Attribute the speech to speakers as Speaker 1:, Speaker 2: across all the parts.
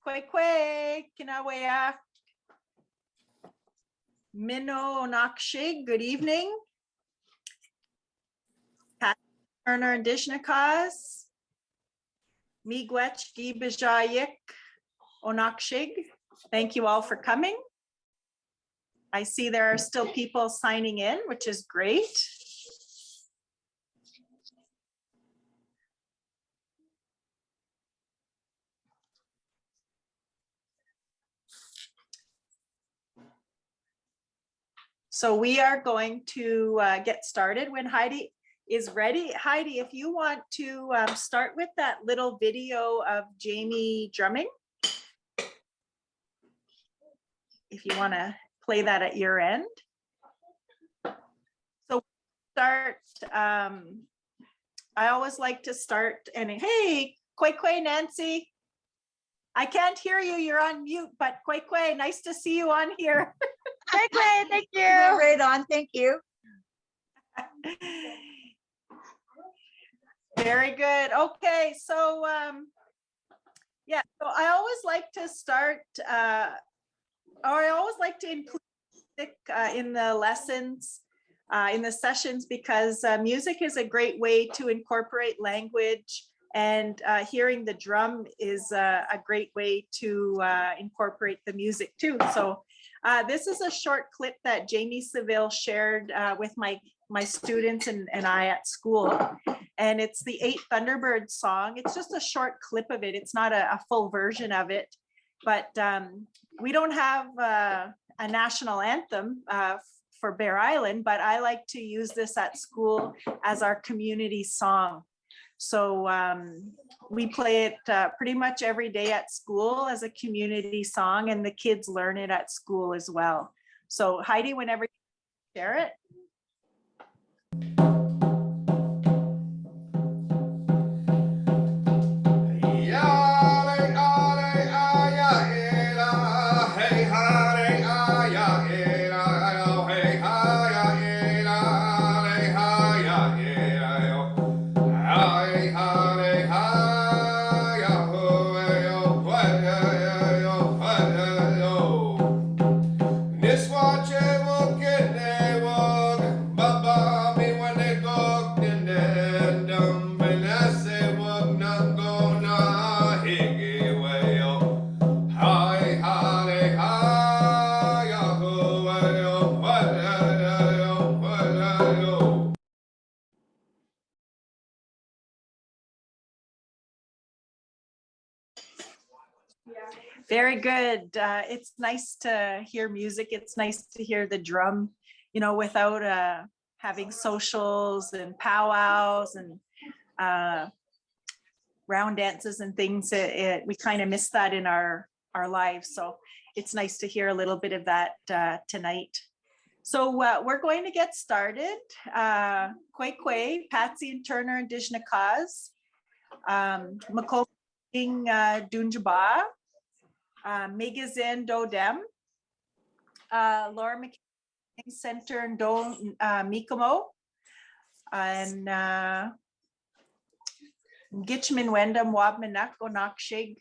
Speaker 1: Kwe Kinawea Mino Nakshig, good evening. Pat Turner and Dishnakas. Miigwech Gibajayik Onakshig. Thank you all for coming. I see there are still people signing in, which is great. So we are going to get started when Heidi is ready. Heidi, if you want to start with that little video of Jamie drumming. If you want to play that at your end. So start, I always like to start, and hey, Kwe Nancy. I can't hear you, you're on mute, but Kwe, nice to see you on here.
Speaker 2: Kwe, thank you. Right on, thank you.
Speaker 1: Very good. Okay, so yeah, so I always like to start, or I always like to include music in the lessons, in the sessions, because music is a great way to incorporate language, and hearing the drum is a great way to incorporate the music too. So this is a short clip that Jamie Seville shared with my students and I at school. And it's the 8 Thunderbirds song. It's just a short clip of it. It's not a full version of it, but we don't have a national anthem for Bear Island, but I like to use this at school as our community song. So we play it pretty much every day at school as a community song, and the kids learn it at school as well. So Heidi, whenever you share it. Very good. It's nice to hear music. It's nice to hear the drum, you know, without having socials and powwows and round dances and things. We kind of miss that in our lives. So it's nice to hear a little bit of that tonight. So we're going to get started. Kwe, Patsy and Turner and Dishnakas, Makoping Dunjaba, Megazin Dodem, Laura McKinney Center and Do Mikomo, and Gitchman Wendam Wabmanak Onakshig.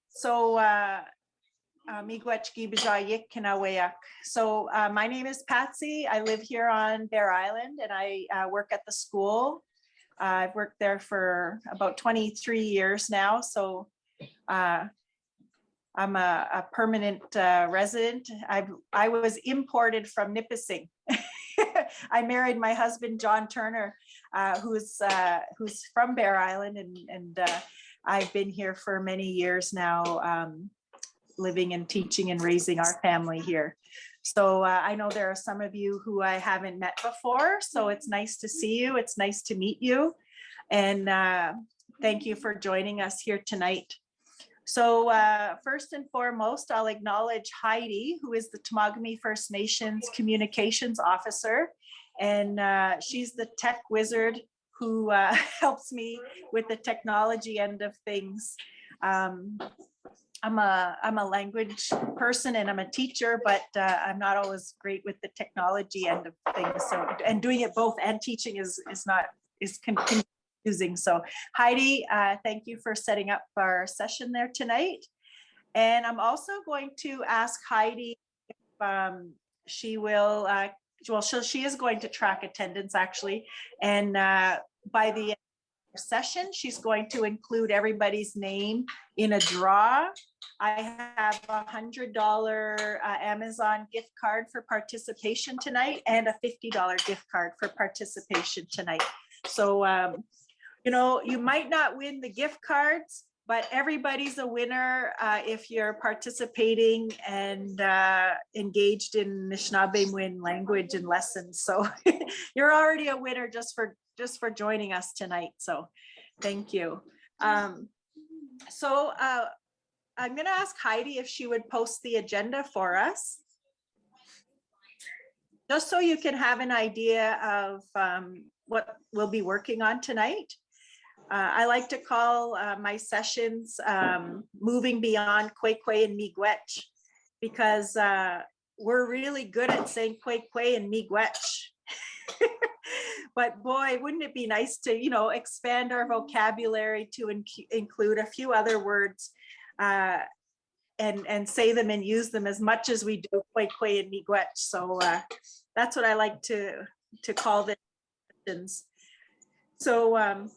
Speaker 1: So Miigwech Gibajayik Kinawayak. So my name is Patsy. I live here on Bear Island, and I work at the school. I've worked there for about 23 years now. So I'm a permanent resident. I was imported from Nipissing. I married my husband, John Turner, who's from Bear Island, and I've been here for many years now, living and teaching and raising our family here. So I know there are some of you who I haven't met before, so it's nice to see you. It's nice to meet you. And thank you for joining us here tonight. So first and foremost, I'll acknowledge Heidi, who is the Temagami First Nations Communications Officer. And she's the tech wizard who helps me with the technology end of things. I'm a language person and I'm a teacher, but I'm not always great with the technology end of things. So, and doing it both and teaching is confusing. So Heidi, thank you for setting up our session there tonight. And I'm also going to ask Heidi if she will, well, she is going to track attendance actually. And by the end of the session, she's going to include everybody's name in a draw. I have $100 Amazon gift card for participation tonight and a $50 gift card for participation tonight. So, you know, you might not win the gift cards, but everybody's a winner if you're participating and engaged in Anishinaabe language and lessons. So you're already a winner just for joining us tonight. So thank you. So I'm going to ask Heidi if she would post the agenda for us, just so you can have an idea of what we'll be working on tonight. I like to call my sessions moving beyond Kwekwe and Miigwech, because we're really good at saying Kwekwe and Miigwech. But boy, wouldn't it be nice to, you know, expand our vocabulary to include a few other words and say them and use them as much as we do Kwekwe and Miigwech. So that's what I like to call the sessions. So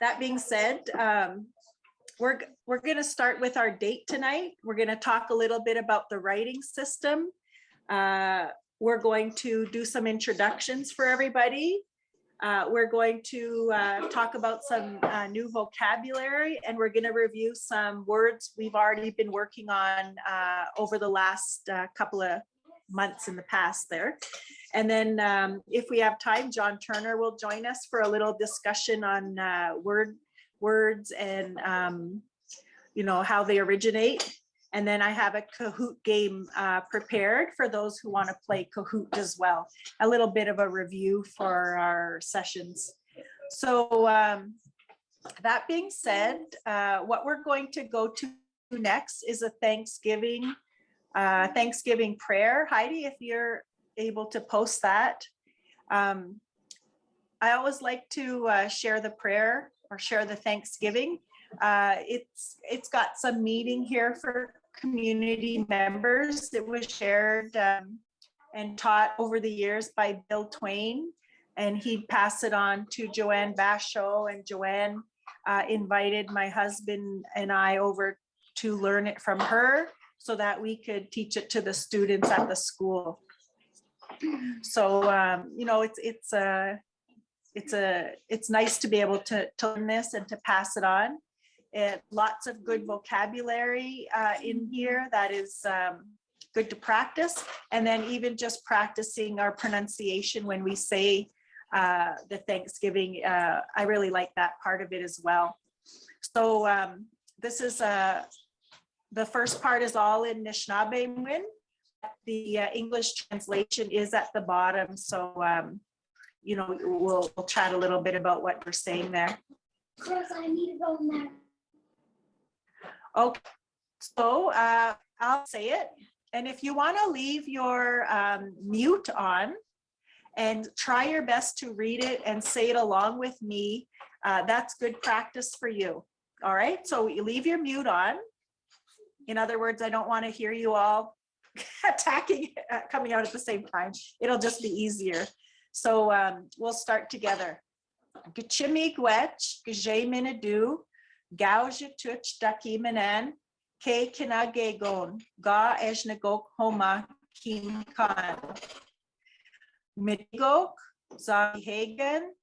Speaker 1: that being said, we're going to start with our date tonight. We're going to talk a little bit about the writing system. We're going to do some introductions for everybody. We're going to talk about some new vocabulary, and we're going to review some words we've already been working on over the last couple of months in the past there. And then if we have time, John Turner will join us for a little discussion on words and you know, how they originate. And then I have a Kahoot game prepared for those who want to play Kahoot as well. A little bit of a review for our sessions. So that being said, what we're going to go to next is a Thanksgiving prayer. Heidi, if you're able to post that. I always like to share the prayer or share the Thanksgiving. It's got some meaning here for community members. It was shared and taught over the years by Bill Twain, and he'd pass it on to Joanne Basho, and Joanne invited my husband and I over to learn it from her so that we could teach it to the students at the school. So you know, it's nice to be able to learn this and to pass it on. Lots of good vocabulary in here that is good to practice, and then even just practicing our pronunciation when we say the Thanksgiving. I really like that part of it as well. So this is the first part is all in Anishinaabe. The English translation is at the bottom, so you know, we'll chat a little bit about what we're saying there.
Speaker 3: Chris, I need to go in there.
Speaker 1: Okay, so I'll say it, and if you want to leave your mute on and try your best to read it and say it along with me, that's good practice for you. All right, so you leave your mute on. In other words, I don't want to hear you all attacking, coming out at the same time. It'll just be easier. So we'll start together. Gchimigwech, gjeminadu, gaujituch dakimanan, ke kinagegon, ga ejnagok homa kinkan. Mitigok, zahihagan,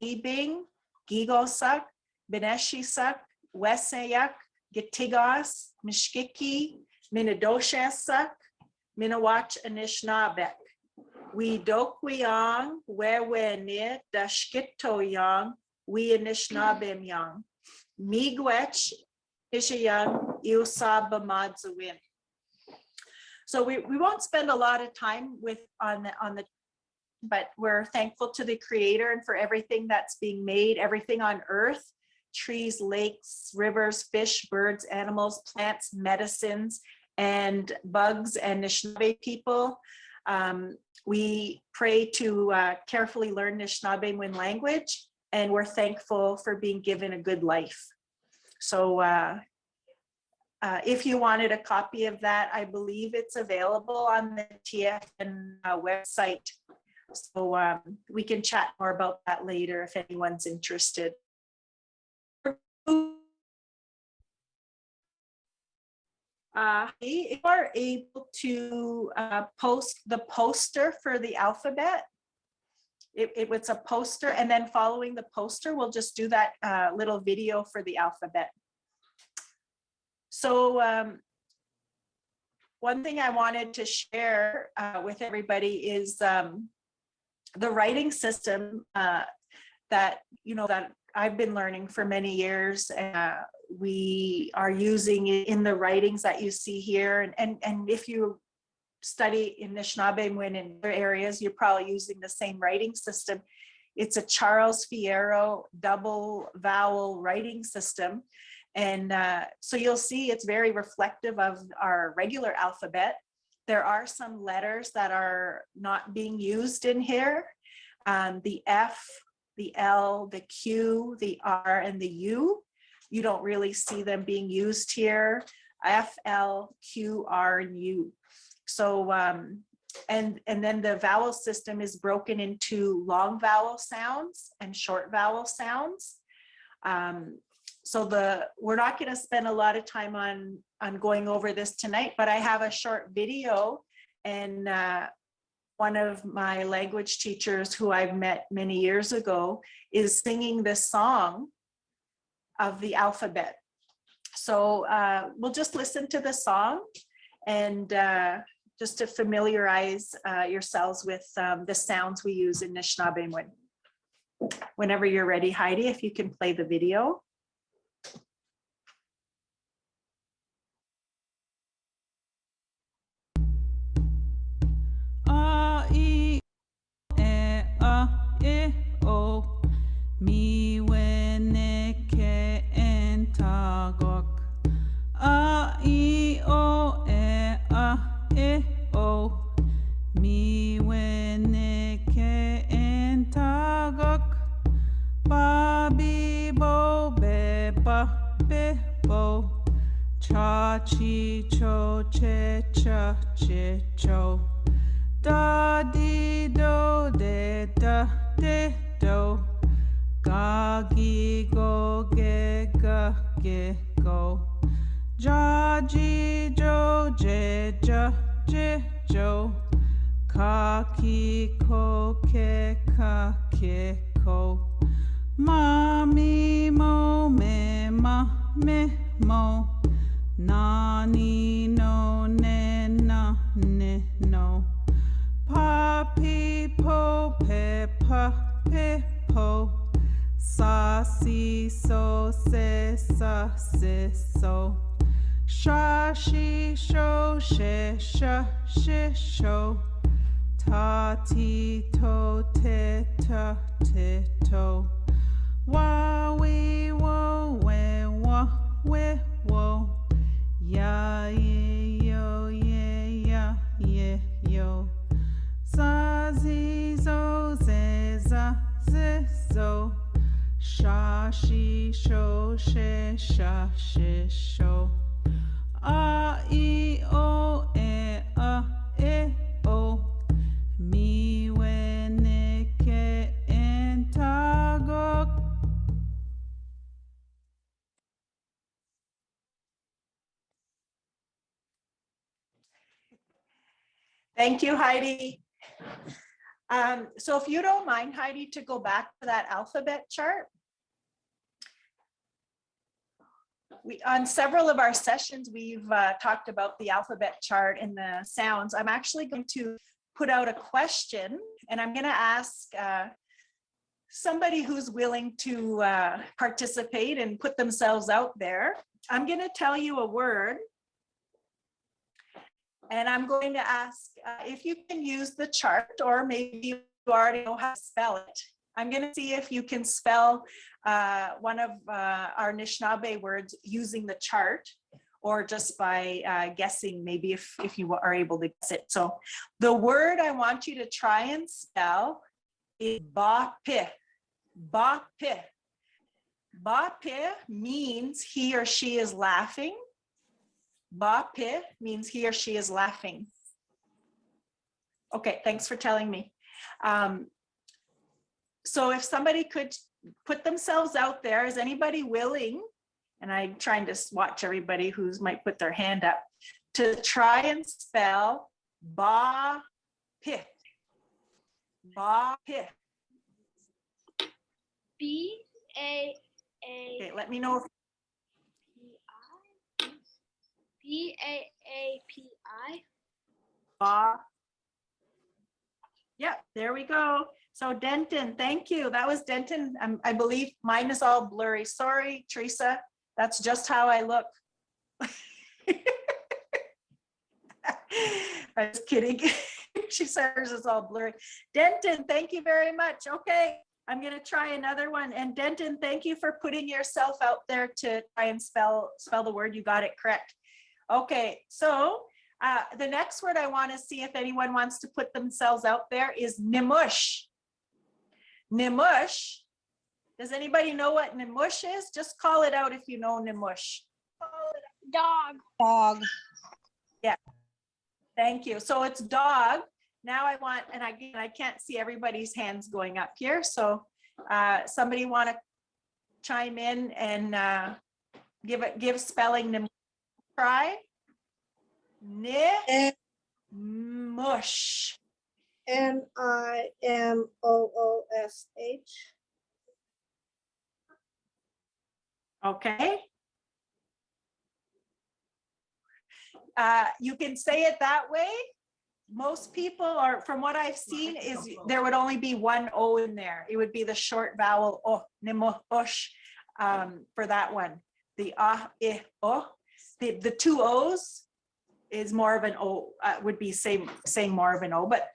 Speaker 1: zibing, gigosak, beneshisak, wesayak, gitigos, mishkiki, minadoshasak, minawach anishnabek. We dokwiyang, wewenit, dashkitoyang, we anishnabem yang. Miigwech ishayang, iusabamadzawin. So we won't spend a lot of time on the, but we're thankful to the Creator and for everything that's being made, everything on earth, trees, lakes, rivers, fish, birds, animals, plants, medicines, and bugs and Anishinaabe people. We pray to carefully learn Anishinaabe language, and we're thankful for being given a good life. So if you wanted a copy of that, I believe it's available on the TFN website. So we can chat more about that later if anyone's interested. If you are able to post the poster for the alphabet, it's a poster, and then following the poster, we'll just do that little video for the alphabet. So one thing I wanted to share with everybody is the writing system that I've been learning for many years. We are using it in the writings that you see here, and if you study in Anishinaabe and in other areas, you're probably using the same writing system. It's a Charles Fierro double vowel writing system. And so you'll see it's very reflective of our regular alphabet. There are some letters that are not being used in here. The F, the L, the Q, the R, and the U. You don't really see them being used here. F, L, Q, R, and U. So, and then the vowel system is broken into long vowel sounds and short vowel sounds. So we're not going to spend a lot of time on going over this tonight, but I have a short video, and one of my language teachers who I've met many years ago is singing this song of the alphabet. So we'll just listen to the song and just to familiarize yourselves with the sounds we use in Anishinaabe. Whenever you're ready, Heidi, if you can play the video.
Speaker 4: A, I, E, A, E, O. Mi, we, ne, ke, en, ta, gok. A, I, O, E, A, E, O. Mi, we, ne, ke, en, ta, gok. Ba, bi, bo, be, ba, be, bo. Cha, chi, cho, che, cha, che, cho. Da, di, do, de, da, de, do. Ga, gi, go, ge, ga, ge, go. Ja, ji, jo, je, ja, je, jo. Ka, ki, ko, ke, ka, ke, ko. Ma, mi, mo, me, ma, me, mo. Na, ni, no, ne, na, ne, no. Pa, pi, po, pe, pa, pe, po. Sa, si, so, se, sa, se, so. Sha, shi, sho, she, sha, she, sho. Ta, ti, to, te, ta, te, to. Wa, we, wo, we, wa, we, wo. Ya, ye, yo, ye, ya, ye, yo. Za, zi, zo, ze, za, ze, zo. Sha, shi, sho, she, sha, she, sho. A, I, O, E, A, E, O. Mi, we, ne, ke, en, ta, gok.
Speaker 1: Thank you, Heidi. So if you don't mind, Heidi, to go back to that alphabet chart. On several of our sessions, we've talked about the alphabet chart and the sounds. I'm actually going to put out a question, and I'm going to ask somebody who's willing to participate and put themselves out there. I'm going to tell you a word, and I'm going to ask if you can use the chart, or maybe you already know how to spell it. I'm going to see if you can spell one of our Anishinaabe words using the chart, or just by guessing, maybe if you are able to guess it. So the word I want you to try and spell is ba-pi. Ba-pi. Ba-pi means he or she is laughing. Ba pi means he or she is laughing. Okay, thanks for telling me. So if somebody could put themselves out there, is anybody willing? And I'm trying to watch everybody who's might put their hand up to try and spell ba pi. Ba pi.
Speaker 3: B-A-A.
Speaker 1: Okay, let me know if
Speaker 3: B-A-A-P-I.
Speaker 1: ba. Yeah, there we go. So Denton, thank you. That was Denton. I believe mine is all blurry. Sorry, Teresa. That's just how I look. I'm just kidding. She says hers is all blurry. Denton, thank you very much. Okay, I'm going to try another one. And Denton, thank you for putting yourself out there to try and spell the word. You got it correct. Okay, so the next word I want to see if anyone wants to put themselves out there is Nimush. Nimush. Does anybody know what Nimush is? Just call it out if you know Nimush.
Speaker 3: Dog.
Speaker 2: Dog.
Speaker 1: Yeah, thank you. So it's dog. Now I want, and again, I can't see everybody's hands going up here. So somebody want to chime in and give spelling Nimush a try? Nimush.
Speaker 2: Nimoosh.
Speaker 1: Okay. You can say it that way. Most people are, from what I've seen, is there would only be one O in there. It would be the short vowel O, Nimush, for that one. The I, O. The two O's is more of an O, would be saying more of an O, but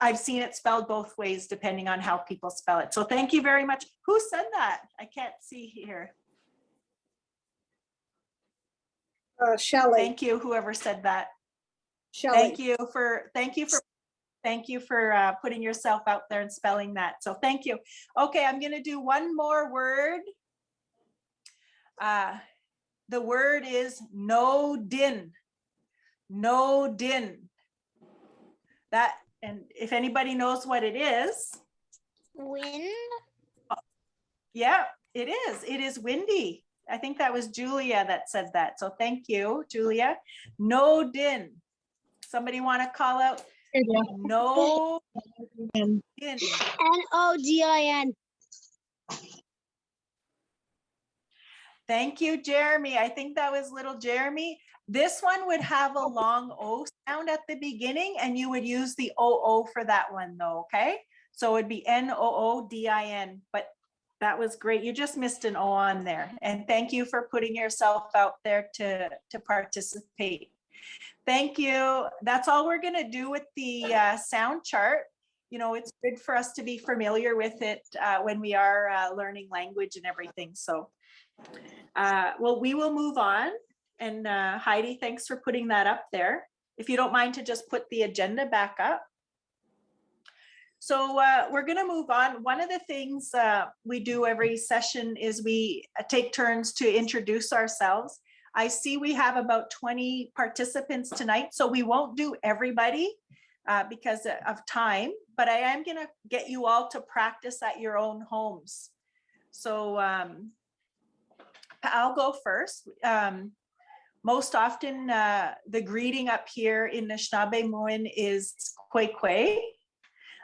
Speaker 1: I've seen it spelled both ways depending on how people spell it. So thank you very much. Who said that? I can't see here.
Speaker 2: Shelley.
Speaker 1: Thank you, whoever said that.
Speaker 2: Shelley.
Speaker 1: Thank you for putting yourself out there and spelling that. So thank you. Okay, I'm going to do one more word. The word is no din. No din. That, and if anybody knows what it is.
Speaker 3: Wind.
Speaker 1: Yeah, it is. It is windy. I think that was Julia that said that. So thank you, Julia. No din. Somebody want to call out? No din.
Speaker 3: N-O-D-I-N.
Speaker 1: Thank you, Jeremy. I think that was little Jeremy. This one would have a long O sound at the beginning, and you would use the O for that one though, okay? So it'd be N-O-O-D-I-N, but that was great. You just missed an O on there. And thank you for putting yourself out there to participate. Thank you. That's all we're gonna do with the sound chart. You know, it's good for us to be familiar with it when we are learning language and everything. So, well, we will move on. And Heidi, thanks for putting that up there. If you don't mind to just put the agenda back up. So we're going to move on. One of the things we do every session is we take turns to introduce ourselves. I see we have about 20 participants tonight, so we won't do everybody because of time, but I am going to get you all to practice at your own homes. So I'll go first. Most often, the greeting up here in Anishinaabe is kwe kwe.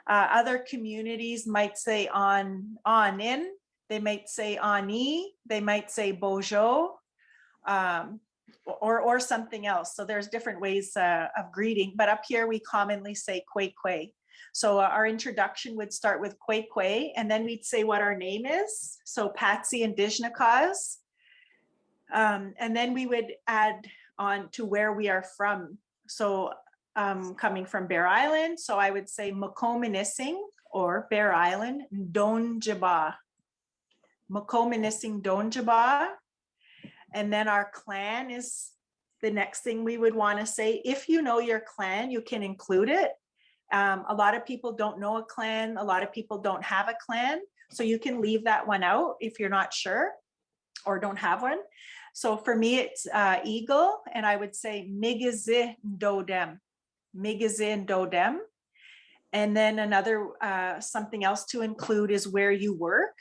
Speaker 1: Other communities might say on in, they might say ani, they might say bojo, or something else. So there's different ways of greeting, but up here we commonly say kwe kwe. So our introduction would start with kwe kwe, and then we'd say what our name is. So Patsy and Dijnakas. And then we would add on to where we are from. So coming from Bear Island, so I would say Makominising or Bear Island, Donjaba. Makominising Donjaba. And then our clan is the next thing we would want to say. If you know your clan, you can include it. A lot of people don't know a clan. A lot of people don't have a clan. So you can leave that one out if you're not sure or don't have one. So for me, it's eagle, and I would say migizi dodem, migizi dodem. And then another something else to include is where you work.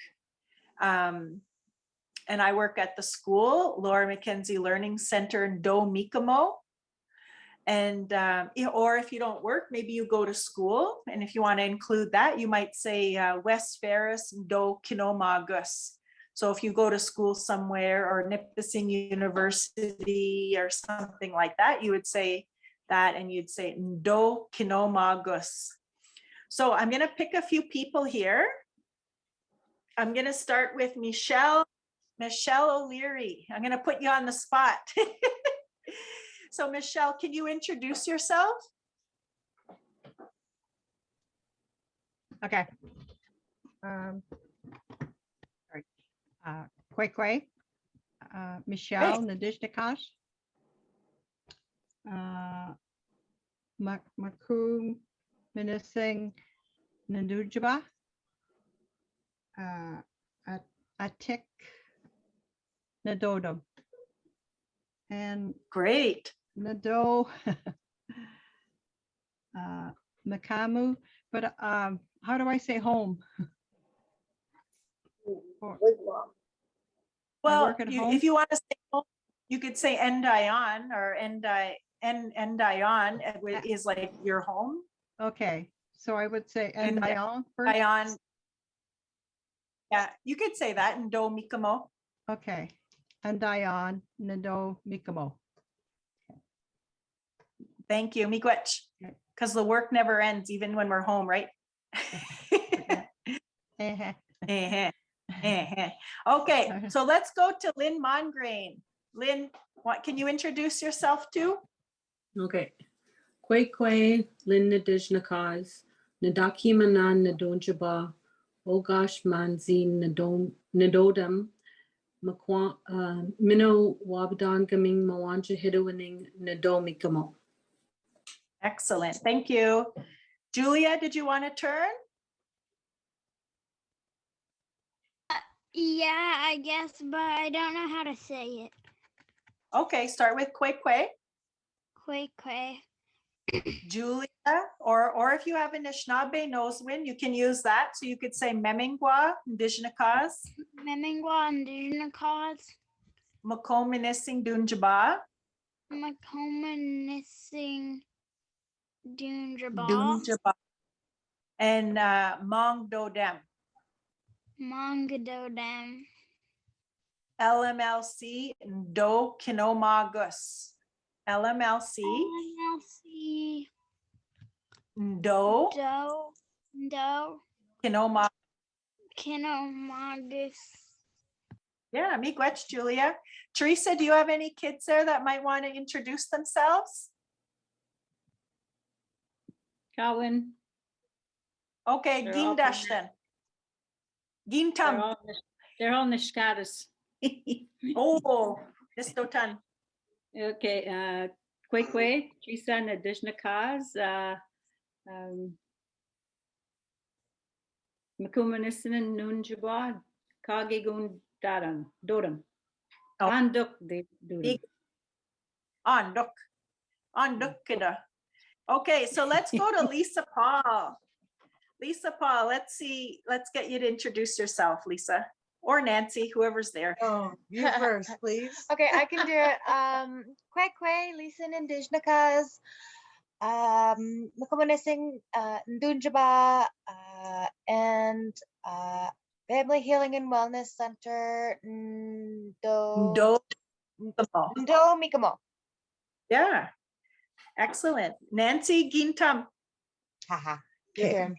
Speaker 1: And I work at the school, Laura Mackenzie Learning Center in Do Mikamo. And or if you don't work, maybe you go to school. And if you want to include that, you might say West Ferris Do Kinomagus. So if you go to school somewhere, or Nipissing University or something like that, you would say that, and you'd say Do Kinomagus. So I'm going to pick a few people here. I'm going to start with Michelle O'Leary. I'm going to put you on the spot. So Michelle, can you introduce yourself?
Speaker 5: Okay. Sorry. Kwekwe, Michelle Nadishnikas, Makum Minising Nandujaba, Atik Nadodum, and
Speaker 1: Great.
Speaker 5: Nado Makamu, but how do I say home?
Speaker 2: Wigwam.
Speaker 1: Well,
Speaker 5: work at home?
Speaker 1: if you want to say home, you could say Endion, or Endion is like your home.
Speaker 5: Okay, so I would say
Speaker 1: And
Speaker 5: Endion first.
Speaker 1: Endion. Yeah, you could say that in Do Mikamo.
Speaker 5: Okay, Endion Nado Mikamo.
Speaker 1: Thank you, Miigwech.
Speaker 5: Okay.
Speaker 1: Because the work never ends, even when we're home, right?
Speaker 5: Eh,
Speaker 1: Okay, so let's go to Lynn Mongrain. Lynn, what can you introduce yourself to?
Speaker 6: Okay. Kwekwe, Lin Nadijnakas, Nadaki Manan Nadonjaba, Ogash Manzin Nadodam, Mino Wabdan Gaming Mawanja Hidowining Nadomikamo.
Speaker 1: Excellent, thank you. Julia, did you want to turn?
Speaker 3: Yeah, I guess, but I don't know how to say it.
Speaker 1: Okay, start with Kwekwe.
Speaker 3: Kwekwe.
Speaker 1: Julia, or if you have an Anishinaabe Noswin, you can use that. So you could say Memingwa, Ndishnakas,
Speaker 3: Memingwa and Dijnakas.
Speaker 1: Makominising Dunjaba,
Speaker 3: Makomanising Dunjaba.
Speaker 1: Dunjaba, and Mong Dodem.
Speaker 3: Mongadodam.
Speaker 1: LMLC, Do Kinomagus. LMLC,
Speaker 3: LMLC.
Speaker 1: Do
Speaker 3: Do.
Speaker 1: Kinoma.
Speaker 3: Kinomagus.
Speaker 1: Yeah, Miigwech, Julia. Teresa, do you have any kids there that might want to introduce themselves?
Speaker 7: Colin,
Speaker 1: Okay,
Speaker 7: They're all
Speaker 1: Gindashtan. Gintam.
Speaker 7: they're all Nishkadas.
Speaker 1: Oh, Nistotan.
Speaker 7: Okay, Kwekwe, Teresa Nadishnakas, Makumanisinan Nunjaba, Kagigun Dodam.
Speaker 1: Oh.
Speaker 7: Anduk de Dudam.
Speaker 1: On Kida. Okay, so let's go to Lisa Paul. Lisa Paul, let's get you to introduce yourself, Lisa, or Nancy, whoever's there.
Speaker 8: Oh, you first, please.
Speaker 9: Okay, I can do it. Kwekwe, Lisan Indijnakas, Makumanising Ndunjaba, and Family Healing and Wellness Center,
Speaker 1: Do.
Speaker 9: Ndo Mikamo.
Speaker 1: Yeah, excellent. Nancy Gintam.
Speaker 9: Haha.
Speaker 8: Okay.
Speaker 9: Your turn.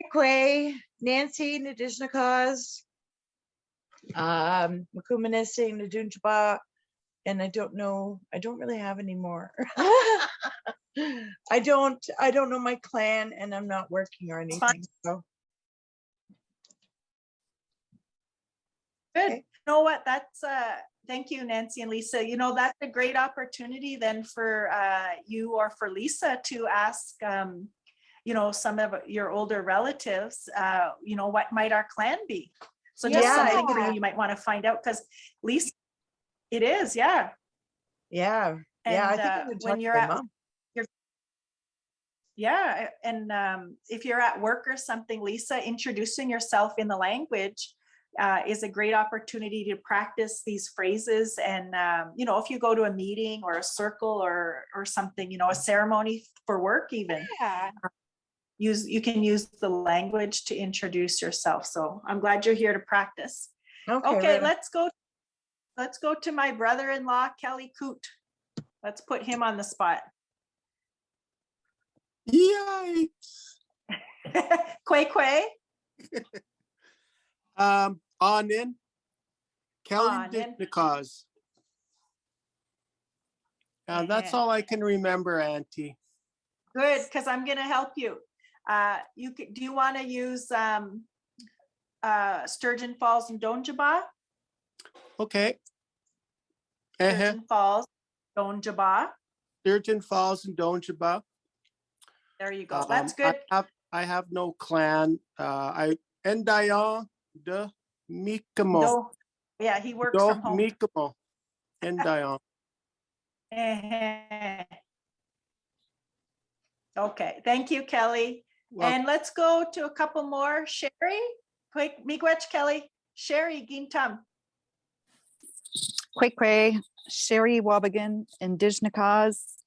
Speaker 8: Kwekwe, Nancy Nadishnakas, Makumanising Nadunjaba, and I don't really have any more. I don't know my clan, and I'm not working or anything. So
Speaker 1: Good.
Speaker 8: Okay.
Speaker 1: You know what? That's thank you, Nancy and Lisa. You know, that's a great opportunity then for you or for Lisa to ask you know, some of your older relatives, you know, what might our clan be? So just
Speaker 8: Yeah,
Speaker 1: something for
Speaker 9: yeah.
Speaker 1: you might want to find out, because Lisa, It is, yeah.
Speaker 8: Yeah. Yeah. I
Speaker 1: And
Speaker 8: think I'm gonna talk
Speaker 1: when
Speaker 8: to
Speaker 1: you're
Speaker 8: my
Speaker 1: at,
Speaker 8: mom.
Speaker 1: yeah, and if you're at work or something, Lisa, introducing yourself in the language is a great opportunity to practice these phrases. And you know, if you go to a meeting or a circle or something, you know, a ceremony for work even,
Speaker 9: Yeah.
Speaker 1: you can use the language to introduce yourself. So I'm glad you're here to practice. Okay,
Speaker 8: right.
Speaker 1: let's go to my brother-in-law, Kelly Coot. Let's put him on the spot.
Speaker 10: Yay!
Speaker 1: Quay Quay.
Speaker 10: On in. Kelly
Speaker 1: On in.
Speaker 10: Dishnikaz. That's all I can remember, Auntie.
Speaker 1: Good, because I'm going to help you. Do you want to use Sturgeon Falls and Donjaba?
Speaker 10: Okay.
Speaker 1: Sturgeon Falls, Donjaba.
Speaker 10: Sturgeon Falls and Donjaba.
Speaker 1: There you go. That's good.
Speaker 10: I have no clan. I Endayon de Mikamo.
Speaker 1: Yeah, he works from home.
Speaker 10: Mikamo. Endayon.
Speaker 1: Okay, thank you, Kelly.
Speaker 10: Well,
Speaker 1: And let's go to a couple more. Sherry, quick, miigwech, Kelly. Sherry Gintam.
Speaker 11: Quakray, Sherry Wabigan, Indigenous,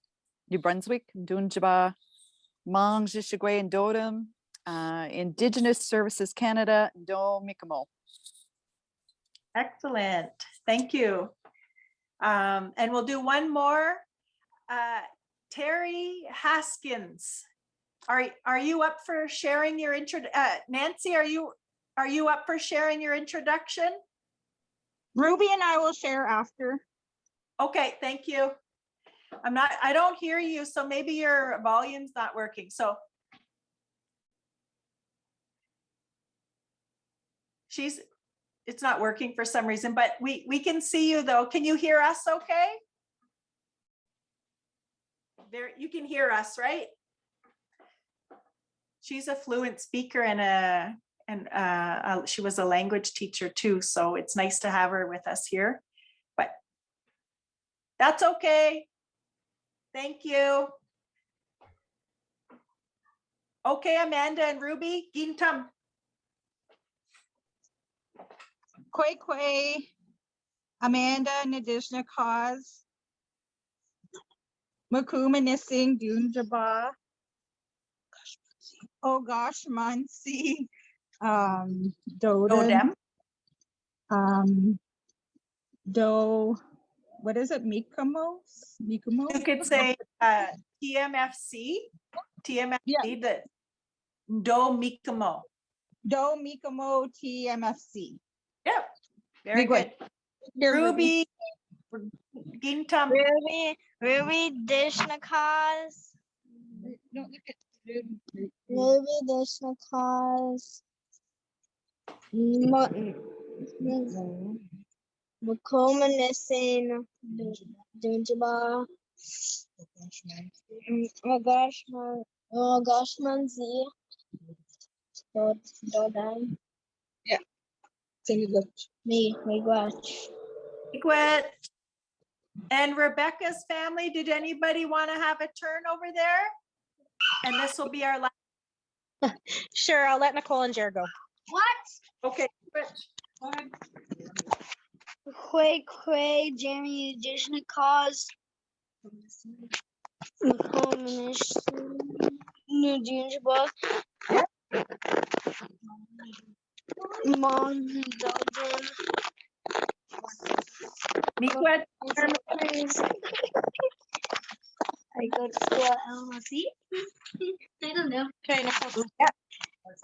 Speaker 11: New Brunswick, Dunjaba, Mangjishigwe and Dodom, Indigenous Services Canada, Do Mikamo.
Speaker 1: Excellent, thank you. And we'll do one more. Terry Haskins, are you up for sharing your intro? Nancy, are you up for sharing your introduction?
Speaker 12: Ruby and I will share after.
Speaker 1: Okay, thank you. I don't hear you, so maybe your volume's not working. So it's not working for some reason, but we can see you though. Can you hear us okay? There, you can hear us, right? She's a fluent speaker and she was a language teacher too, so it's nice to have her with us here, but that's okay. Thank you. Okay, Amanda and Ruby, Gintam.
Speaker 12: Quay, Amanda Nadishnikaz, Makumanising Dunjaba, Oh gosh, Mansi, Doden, what is it, Mikamo?
Speaker 1: You could say TMFC, yeah. The Do Mikamo.
Speaker 12: Do Mikamo TMFC.
Speaker 1: Yep, very good. Ruby, Gintam.
Speaker 3: Ruby Dishnakaz.
Speaker 9: Ruby Dishnakaz. Makomanising Dunjaba. Oh gosh, Manzi. Dodan.
Speaker 12: Yeah.
Speaker 9: Miigwech.
Speaker 1: And Rebecca's family, did anybody want to have a turn over there? And this will be our last.
Speaker 9: Sure, I'll let Nicole and Jared go.
Speaker 1: What? Okay.
Speaker 3: Go ahead. Quay, Jeremy Dishnakaz. New Dunjaba. Mom, Doden.
Speaker 1: Miigwech.
Speaker 3: I go to school at LMC. I don't know.
Speaker 9: Okay, Nicole.
Speaker 1: Yeah.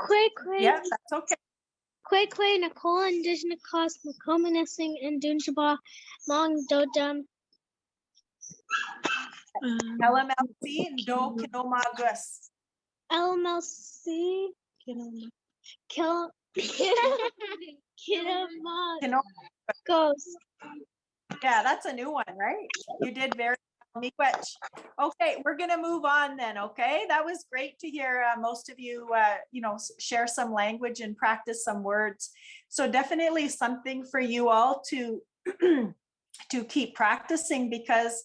Speaker 3: Quay.
Speaker 1: Yeah, that's okay.
Speaker 3: Quay, Nicole and Dishnakaz, Makomanising and Dunjaba, Mong Dodam.
Speaker 1: LMLC and Do Kinomagus.
Speaker 3: LMLC. Goes.
Speaker 1: Yeah, that's a new one, right? You did very well, Miigwech. Okay, we're gonna move on then, okay? That was great to hear most of you, share some language and practice some words. So definitely something for you all to to keep practicing, because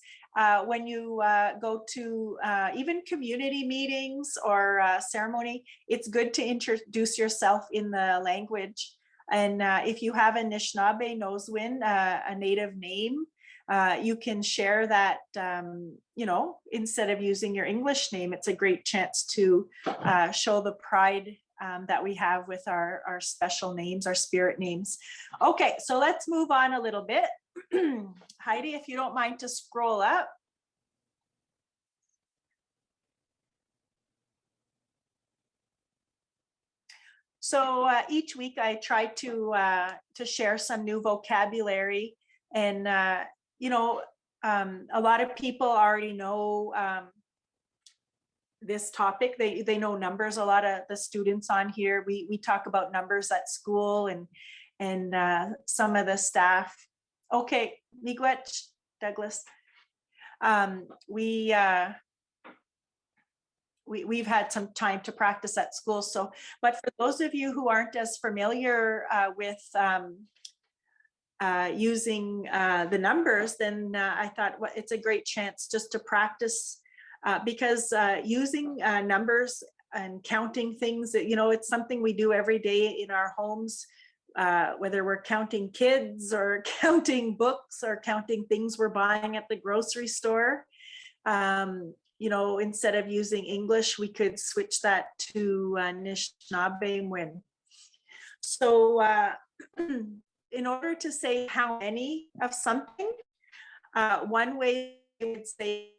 Speaker 1: when you go to even community meetings or ceremony, it's good to introduce yourself in the language. And if you have a Anishinaabe Noswin, a native name, you can share that, you know, instead of using your English name. It's a great chance to show the pride that we have with our special names, our spirit names. Okay, so let's move on a little bit. Heidi, if you don't mind to scroll up. So each week I try to share some new vocabulary, and you know, a lot of people already know this topic. They know numbers. A lot of the students on here, we talk about numbers at school, and some of the staff. Okay, Miigwech, Douglas. We've had some time to practice at school. So, but for those of you who aren't as familiar with using the numbers, then I thought it's a great chance just to practice, because using numbers and counting things, you know, it's something we do every day in our homes, whether we're counting kids or counting books or counting things we're buying at the grocery store. You know, instead of using English, we could switch that to Anishinaabe. So in order to say how many of something, one way you would say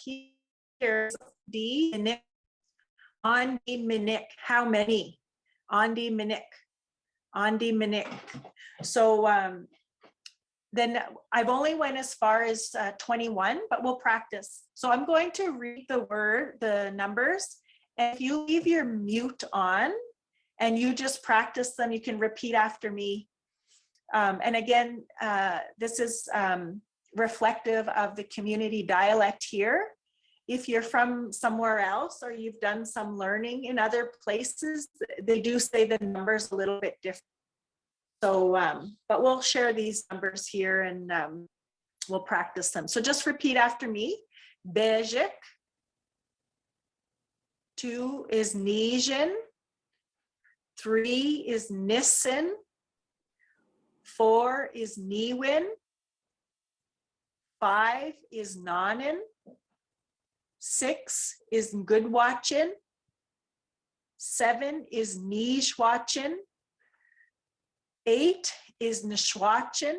Speaker 1: here's D, minik, on D, minik, how many, on D, minik, on D, minik. So then I've only went as far as 21, but we'll practice. So I'm going to read the numbers. And if you leave your mute on and you just practice them, you can repeat after me. And again, this is reflective of the community dialect here. If you're from somewhere else or you've done some learning in other places, they do say the numbers a little bit different. So, but we'll share these numbers here, and we'll practice them. So just repeat after me. Bejik. 2 is Nijin. 3 is Nissen. 4 is Niwin. 5 is Nanin. 6 is Goodwatchin. 7 is Nijwatchin. 8 is Nishwatchin.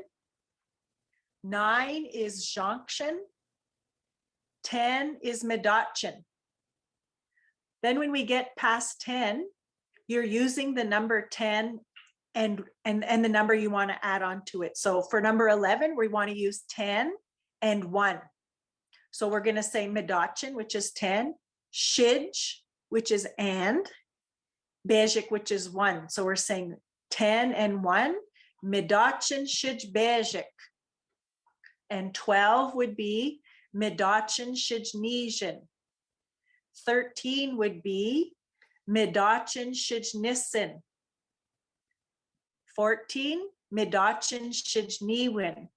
Speaker 1: 9 is Jonction. 10 is Medotchin. Then when we get past 10, you're using the number 10 and the number you want to add on to it. So for number 11, we want to use 10 and 1. So we're going to say Medotchin, which is 10, Shij, which is and, Bejik, which is 1. So we're saying 10 and 1, Medotchin Shij Bejik. And 12 would be Medotchin Shij Nijin. 13 would be Medotchin Shij Nissen. 14, Medotchin Shij Niwin.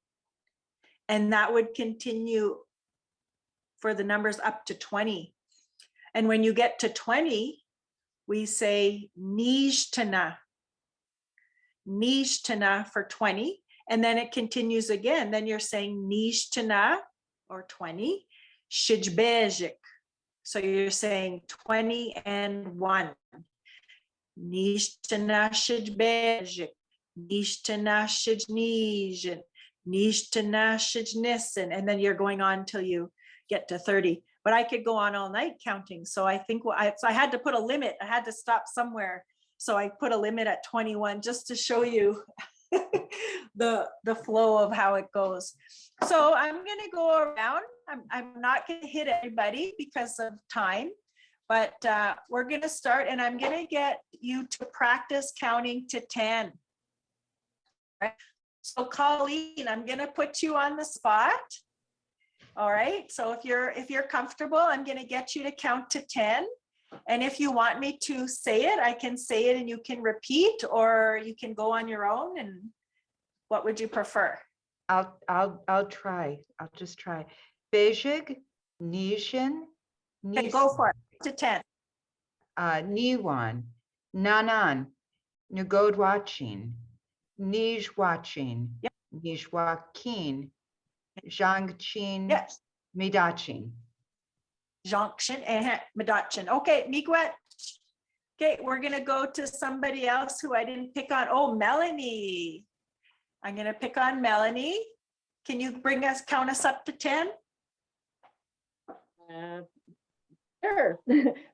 Speaker 1: And that would continue for the numbers up to 20. And when you get to 20, we say Nijtana. Nijtana for 20. And then it continues again. Then you're saying Nijtana, or 20, Shijbejik. So you're saying 20 and 1. Nijtana Shijbejik. Nijtana Shijnijin. Nijtana Shijnissen. And then you're going on till you get to 30. But I could go on all night counting. So I think so I had to put a limit. I had to stop somewhere. So I put a limit at 21 just to show you the flow of how it goes. So I'm going to go around. I'm not going to hit everybody because of time, but we're going to start, and I'm going to get you to practice counting to 10. Right? So Colleen, I'm going to put you on the spot. All right. So if you're comfortable, I'm going to get you to count to 10. And if you want me to say it, I can say it and you can repeat, or you can go on your own. And what would you prefer?
Speaker 13: I'll try. I'll just try. Bejig, Nijin,
Speaker 1: Okay, go for it. To 10.
Speaker 13: Niwan, Nanan, Nugod watching, Nij watching,
Speaker 1: Yep.
Speaker 13: Nijwakin, Zhangqin,
Speaker 1: Yes.
Speaker 13: Midachin.
Speaker 1: Jonction and Madachin. Okay, Miigwech. Okay, we're gonna go to somebody else who I didn't pick on. Oh, Melanie. I'm gonna pick on Melanie. Can you count us up to 10?
Speaker 7: Sure.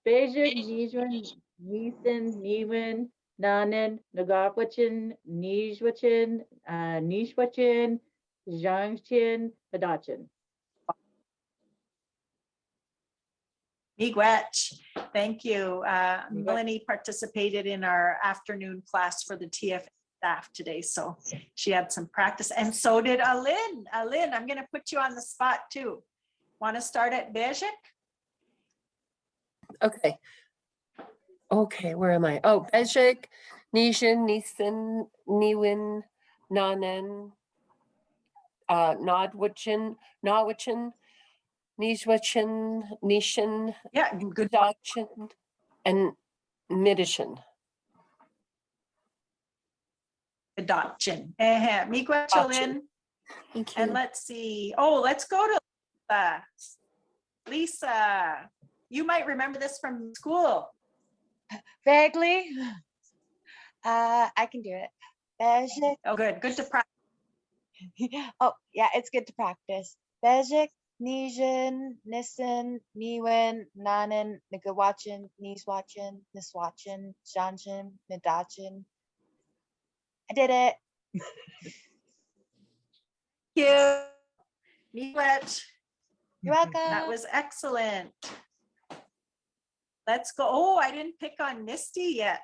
Speaker 7: Beijing, Nijun, Nisan, Niwin, Nanan, Nagawachin, Nijwachin, Nishwachin, Zhangchin, Madachin.
Speaker 1: Miigwech. Thank you. Melanie participated in our afternoon class for the TF staff today, so she had some practice, and so did Alin. Alin, I'm going to put you on the spot too. Want to start at Beijing?
Speaker 14: Okay. Okay, where am I? Oh, Beijing, Nijin, Nisan, Niwin, Nanan, Nodwichin, Nijwachin, Nishan,
Speaker 1: yeah, good.
Speaker 14: Dachin, and Midishin.
Speaker 1: Adoption. Miigwech, Alin.
Speaker 14: Thank you.
Speaker 1: And let's see. Oh, let's go to Lisa. Lisa, you might remember this from school.
Speaker 9: Vaguely. I can do it. Beijing.
Speaker 1: Oh, good. Good to practice.
Speaker 9: Oh, yeah, it's good to practice. Beijing, Nijin, Nisan, Niwen, Nanan, Nagawachin, Niswachin, Niswachin, Shanshin, Nidachin. I did it.
Speaker 1: Thank you. Miigwech.
Speaker 9: You're welcome.
Speaker 1: That was excellent. Let's go. Oh, I didn't pick on Misty yet.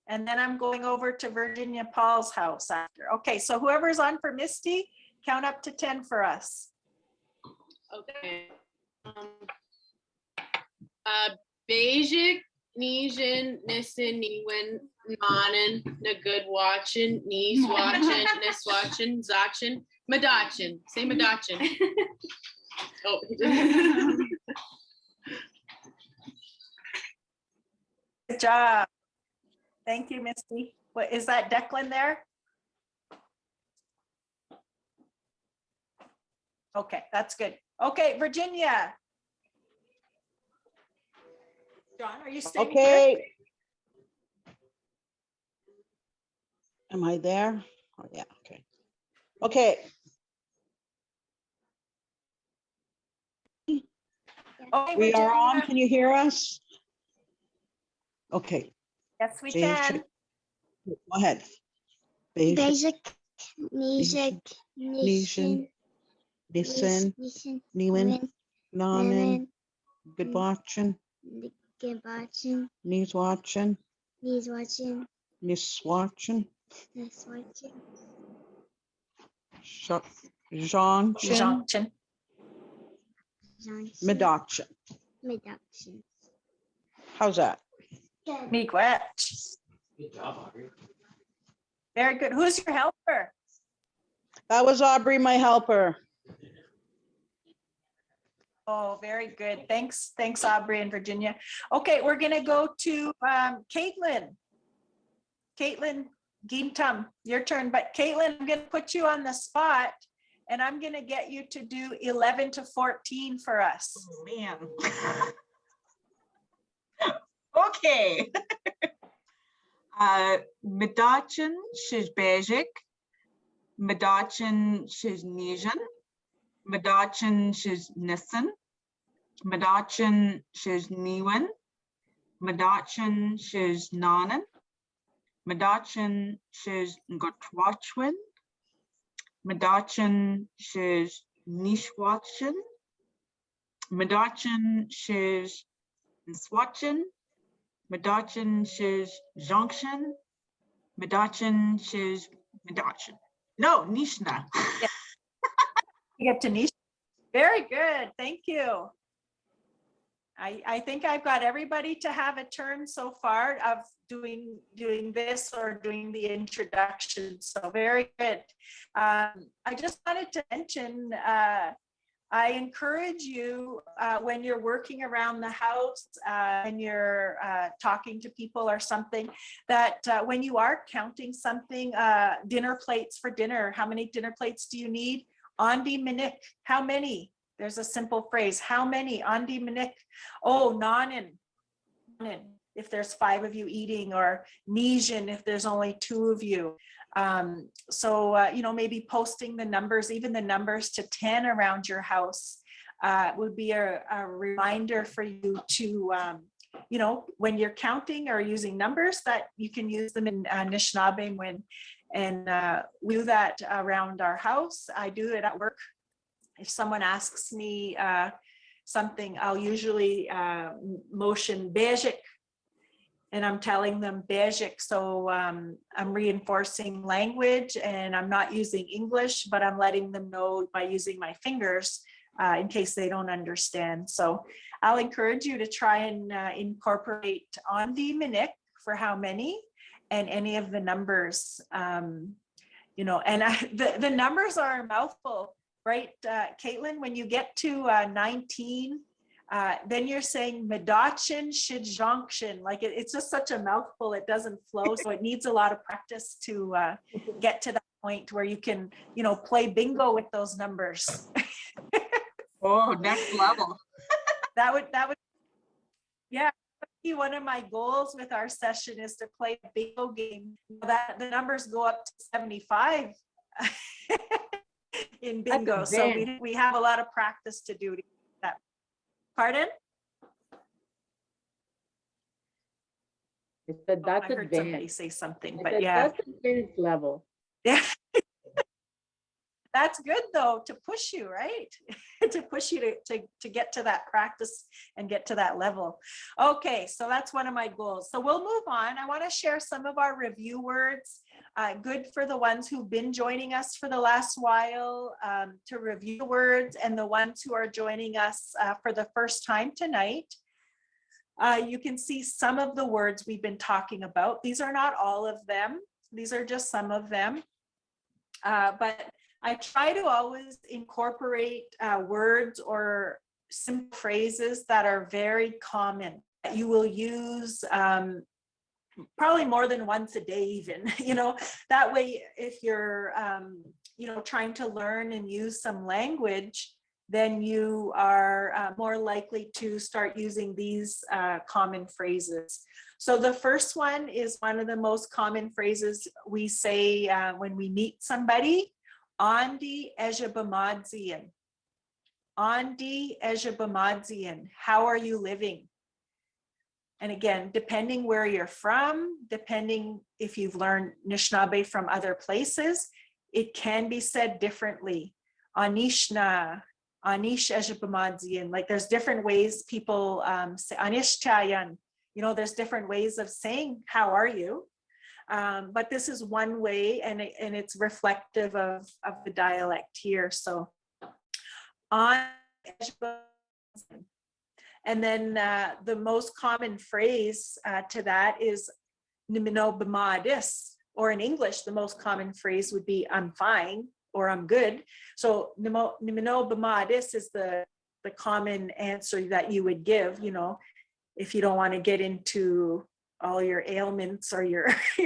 Speaker 1: And then I'm going over to Virginia Paul's house after. Okay, so whoever's on for Misty, count up to 10 for us.
Speaker 6: Okay. Beijing, Nijin, Nisan, Niwin, Nanan, Nagud watching, Knees watching, Niswatching, Zachin, Madachin. Say Madachin. Oh, he didn't.
Speaker 1: Good job. Thank you, Misty. What is that, Declan there? Okay, that's good. Okay, Virginia. John, are you staying?
Speaker 12: Okay. Am I there? Oh, yeah, okay. Okay.
Speaker 1: Okay,
Speaker 12: We are on.
Speaker 1: Virginia.
Speaker 12: Can you hear us? Okay.
Speaker 1: Yes, we
Speaker 12: Beijing.
Speaker 1: can.
Speaker 12: Go ahead.
Speaker 3: Basic, Nijik,
Speaker 12: Nishan, Nisan, Niwin, Nanan, good watching,
Speaker 3: Good watching,
Speaker 12: knees watching,
Speaker 3: Niswatching,
Speaker 12: Niswatching,
Speaker 3: Niswatching,
Speaker 12: Zhangchin, Madachin.
Speaker 3: Madachin.
Speaker 12: How's that?
Speaker 1: Miigwech.
Speaker 10: Good job, Aubrey.
Speaker 1: Very good. Who's your helper?
Speaker 12: That was Aubrey, my helper.
Speaker 1: Oh, very good. Thanks. Thanks, Aubrey and Virginia. Okay, we're going to go to Caitlin. Caitlin Gintum, your turn. But Caitlin, I'm going to put you on the spot and I'm going to get you to do 11 to 14 for us.
Speaker 12: Oh, man. Okay. Madachin shiz Beijing, Madachin shiz Nijin, Madachin shiz Nisan, Madachin shiz Niwen, Madachin shiz Nanan, Madachin shiz Ngotwachwin, Madachin shiz Nishwachin, Madachin shiz Nswatchin, Madachin shiz Junction, Madachin shiz Madachin. No, Nishna.
Speaker 1: Yeah. You get to Nish. Very good. Thank you. I think I've got everybody to have a turn so far of doing this or doing the introduction. So very good. I just wanted to mention, I encourage you when you're working around the house and you're talking to people or something, that when you are counting something, dinner plates for dinner, how many dinner plates do you need? Andi minik, how many? There's a simple phrase, how many? Andi minik. Oh, nanin, if there's 5 of you eating, or nijin if there's only 2 of you. You know, maybe posting the numbers, even the numbers to 10 around your house would be a reminder for you to, you know, when you're counting or using numbers, that you can use them in Anishinaabe and we do that around our house. I do it at work. If someone asks me something, I'll usually motion bejik, and I'm telling them bejik. So I'm reinforcing language, and I'm not using English, but I'm letting them know by using my fingers in case they don't understand. So I'll encourage you to try and incorporate Andi minik for how many, and any of the numbers, you know, and the numbers are a mouthful, right? Caitlin, when you get to 19, then you're saying medachin shidjonkshin, like it's just such a mouthful, it doesn't flow. So it needs a lot of practice to get to that point where you can, you know, play bingo with those numbers.
Speaker 7: Oh, next level.
Speaker 1: That would, yeah, be one of my goals with our session is to play a bingo game that the numbers go up to 75 in bingo. So we have a lot of practice to do to that. Pardon?
Speaker 7: I said that's
Speaker 1: I heard somebody
Speaker 7: advanced.
Speaker 1: say something,
Speaker 7: I
Speaker 1: but
Speaker 7: said
Speaker 1: yeah.
Speaker 7: that's advanced level.
Speaker 1: Yeah. That's good though, to push you, right? To push you to get to that practice and get to that level. Okay, so that's one of my goals. So we'll move on. I want to share some of our review words. Good for the ones who've been joining us for the last while to review words, and the ones who are joining us for the first time tonight. You can see some of the words we've been talking about. These are not all of them. These are just some of them. But I try to always incorporate words or simple phrases that are very common, that you will use probably more than once a day even, you know, that way if you're, you know, trying to learn and use some language, then you are more likely to start using these common phrases. So the first one is one of the most common phrases we say when we meet somebody. Andi Ejabamadzian. Andi Ejabamadzian. How are you living? And again, depending where you're from, depending if you've learned Anishinaabe from other places, it can be said differently. Anishna, Anish Ejabamadzian. Like there's different ways people say Anishchayan. You know, there's different ways of saying, how are you? But this is one way, and it's reflective of the dialect here. So on, and then the most common phrase to that is nimino b'madis, or in English, the most common phrase would be I'm fine or I'm good. So nimino b'madis is the common answer that you would give, you know, if you don't want to get into all your ailments or your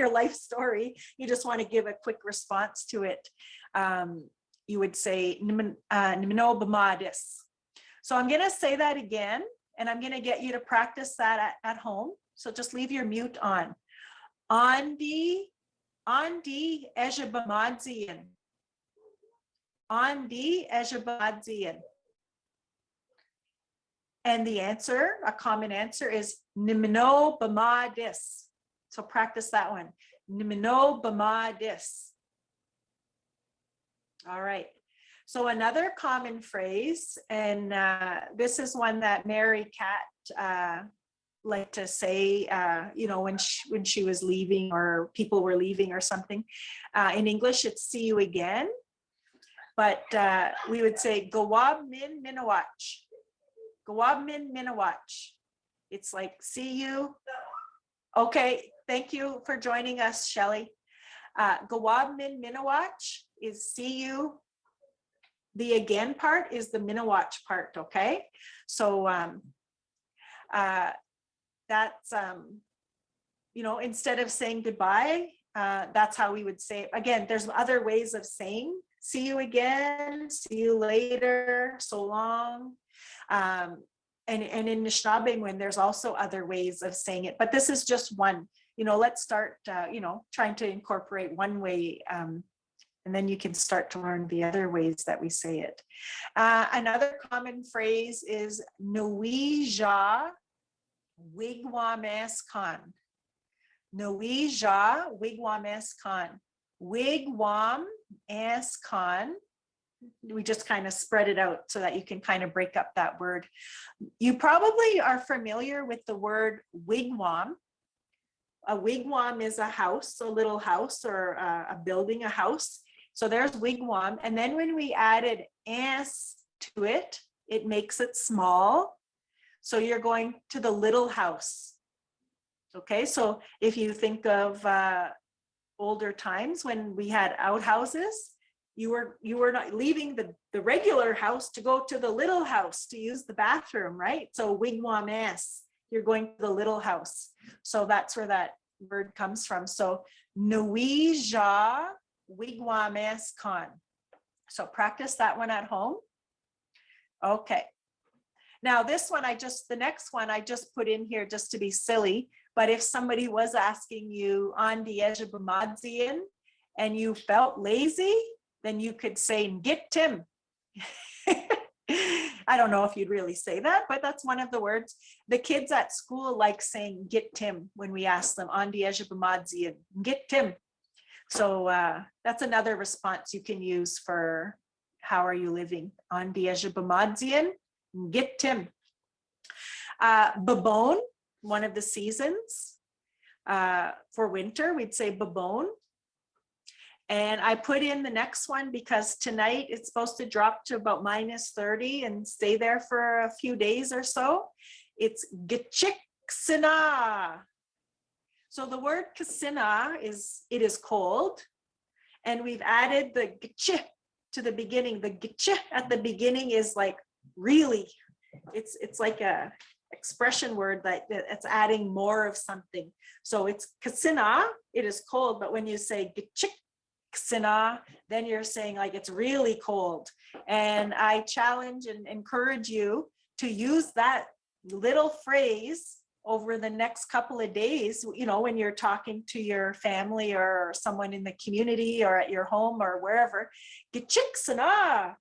Speaker 1: life story, you just want to give a quick response to it. You would say nimino b'madis. So I'm going to say that again, and I'm going to get you to practice that at home. So just leave your mute on. Andi Ejabamadzian. Andi Ejabamadzian. And the answer, a common answer, is nimino b'madis. So practice that one. Nimino b'madis. All right. So another common phrase, and this is one that Mary Cat liked to say, you know, when she was leaving or people were leaving or something. In English, it's see you again. But we would say gawab min minawach. Gawabmin Minawach. It's like, see you. Okay, thank you for joining us, Shelley. Gawabmin Minawach is see you. The again part is the Minawach part, okay? So that's, you know, instead of saying goodbye, that's how we would say it. Again, there's other ways of saying see you again, see you later, so long. And in Anishinaabe, there's also other ways of saying it, but this is just one. You know, let's start, you know, trying to incorporate one way, and then you can start to learn the other ways that we say it. Another common phrase is Nuija Wigwames Khan. Nuija Wigwames Khan. Wigwam es Khan. We just kind of spread it out so that you can kind of break up that word. You probably are familiar with the word wigwam. A wigwam is a house, a little house, or a building, a house. So there's wigwam. And then when we added s to it, it makes it small. So you're going to the little house. Okay, so if you think of older times when we had outhouses, you were not leaving the regular house to go to the little house to use the bathroom, right? So wigwam s, you're going to the little house. So that's where that word comes from. So Nuija Wigwam es Khan. So practice that one at home. Okay. Now this one, the next one I just put in here just to be silly, but if somebody was asking you on the edge of Bamadzian and you felt lazy, then you could say, get Tim. I don't know if you'd really say that, but that's one of the words. The kids at school like saying, get Tim, when we ask them, on the edge of Bamadzian, get Tim. So that's another response you can use for how are you living? On the edge of Bamadzian, get Tim. Babone, one of the seasons. For winter, we'd say babone. And I put in the next one because tonight it's supposed to drop to about -30 and stay there for a few days or so. It's Gchiksina. So the word kasina it is cold. And we've added the gch to the beginning. The gch at the beginning is like really, it's like a expression word that it's adding more of something. So it's kasina, it is cold, but when you say gchiksina, then you're saying like it's really cold. And I challenge and encourage you to use that little phrase over the next couple of days, you know, when you're talking to your family or someone in the community or at your home or wherever. Gchiksina.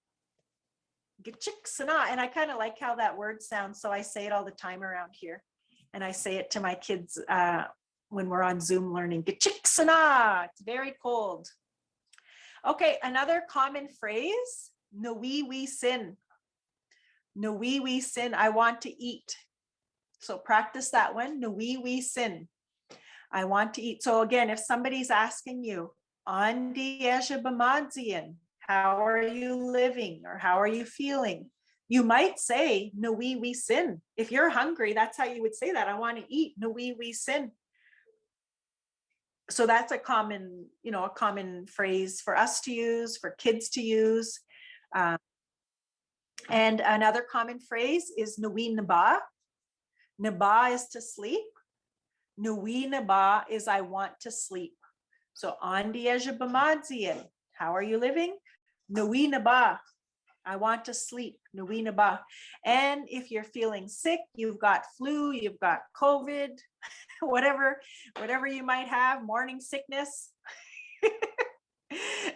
Speaker 1: Gchiksina. And I kind of like how that word sounds, so I say it all the time around here. And I say it to my kids when we're on Zoom learning. Gchiksina. It's very cold. Okay, another common phrase, Nuwi sin. Nuwi sin, I want to eat. So practice that one, Nuwi sin. I want to eat. So again, if somebody's asking you, Andi Bamadzian, how are you living or how are you feeling? You might say Nuwi sin. If you're hungry, that's how you would say that. I want to eat, Nuwi sin. So that's a common, you know, a common phrase for us to use, for kids to use. And another common phrase is Nuwi naba. Naba is to sleep. Nuwi naba is I want to sleep. So Andi Bamadzian, how are you living? Nuwi naba, I want to sleep. Nuwi naba. And if you're feeling sick, you've got flu, you've got COVID, whatever you might have, morning sickness,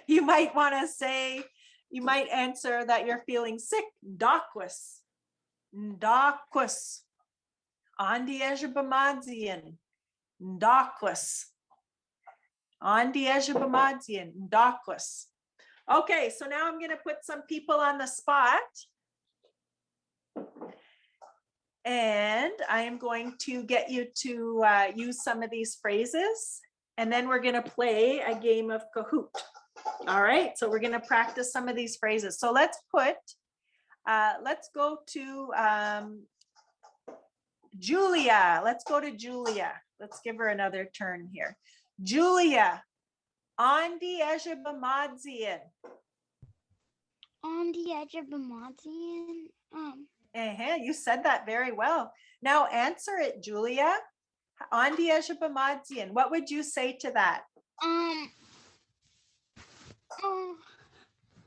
Speaker 1: you might want to say, you might answer that you're feeling sick, Dakwis. Dakwis. Andi Bamadzian, Dakwis. Andi Bamadzian, Dakwis. Okay, so now I'm going to put some people on the spot. And I am going to get you to use some of these phrases. And then we're going to play a game of Kahoot. All right, so we're going to practice some of these phrases. So let's put Let's go to Julia. Let's go to Julia. Let's give her another turn here. Julia, Andi Ejibamadzian.
Speaker 3: On the edge of the mountain.
Speaker 1: You said that very well. Now answer it, Julia. Andi Ejibamadzian. What would you say to that?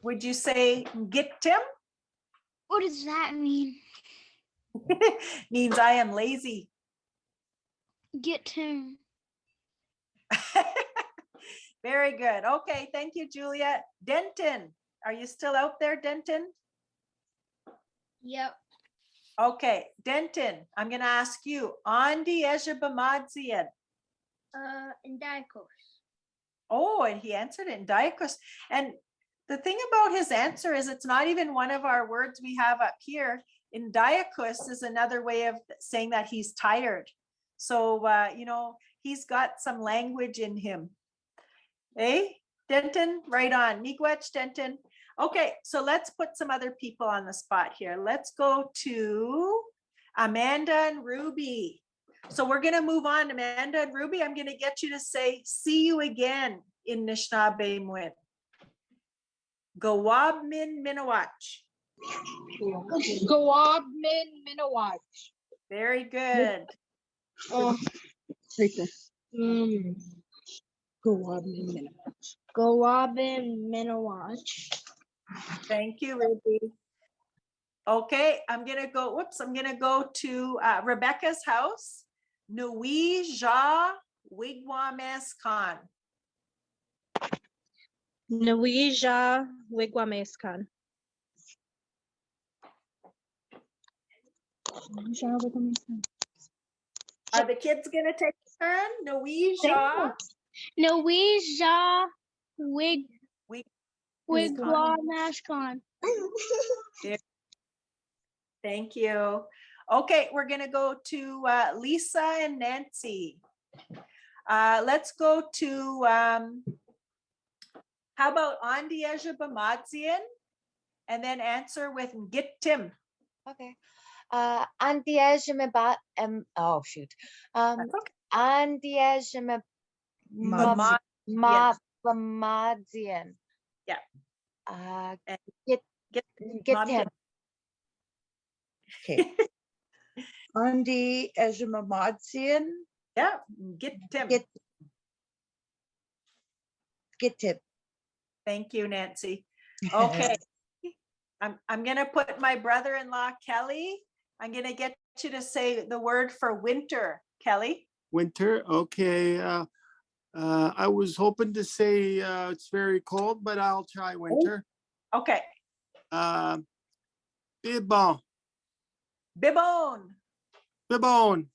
Speaker 1: Would you say Gittim?
Speaker 3: What does that mean?
Speaker 1: Means I am lazy.
Speaker 3: Get him.
Speaker 1: Very good. Okay, thank you, Julia. Denton, are you still out there, Denton?
Speaker 3: Yep.
Speaker 1: Okay, Denton, I'm going to ask you, Andi Ejibamadzian.
Speaker 3: In Diakos.
Speaker 1: Oh, and he answered it in Diakos. And the thing about his answer is it's not even one of our words we have up here. In Diakos is another way of saying that he's tired. So, you know, he's got some language in him. Hey, Denton, right on. Miigwech, Denton. Okay, so let's put some other people on the spot here. Let's go to Amanda and Ruby. So we're going to move on. Amanda and Ruby, I'm going to get you to say, see you again in Anishinaabe Mwin. Gawab min minawach.
Speaker 7: Gawab min minawach.
Speaker 1: Very good.
Speaker 12: Go on, minute.
Speaker 3: Gawabin Minawach.
Speaker 1: Thank you, Ruby. Okay, I'm gonna go to Rebecca's house. Nui Ja Wigwames Khan.
Speaker 2: Nuija Wigwameskan.
Speaker 1: Are the kids gonna take a turn? Nui Ja.
Speaker 3: Noija
Speaker 1: Wig-
Speaker 3: Wigwamashkan.
Speaker 1: Thank you. Okay, we're gonna go to Lisa and Nancy. Let's go to how about Andi Ejibamadzian? And then answer with Gittim.
Speaker 9: Okay. Andiejimaba, oh shoot. Andiejimab Mamadzian.
Speaker 1: Yeah.
Speaker 9: Get him.
Speaker 8: Okay. Andi Ejimamadzian.
Speaker 1: Yeah, Gittim.
Speaker 8: Get him.
Speaker 1: Thank you, Nancy. Okay. I'm gonna put my brother-in-law, Kelly. I'm gonna get you to say the word for winter, Kelly.
Speaker 10: Winter, okay. I was hoping to say it's very cold, but I'll try winter.
Speaker 1: Okay.
Speaker 10: Bibon.
Speaker 1: Bibon.
Speaker 10: Bibon.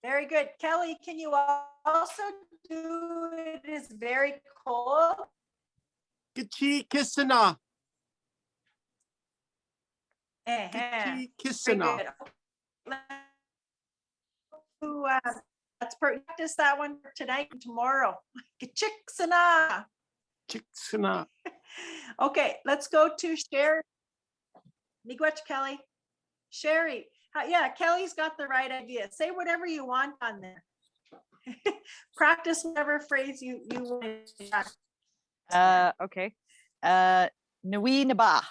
Speaker 1: Very good. Kelly, can you also do it is very cold?
Speaker 10: Kichi Kisana.
Speaker 1: Very
Speaker 10: Kisana.
Speaker 1: good. Let's practice that one for tonight and tomorrow. Kichiksana.
Speaker 10: Chiksana.
Speaker 1: Okay, let's go to Sherry. Miigwech, Kelly. Sherry. Yeah, Kelly's got the right idea. Say whatever you want on there. Practice whatever phrase you want.
Speaker 11: Okay. Nui Naba.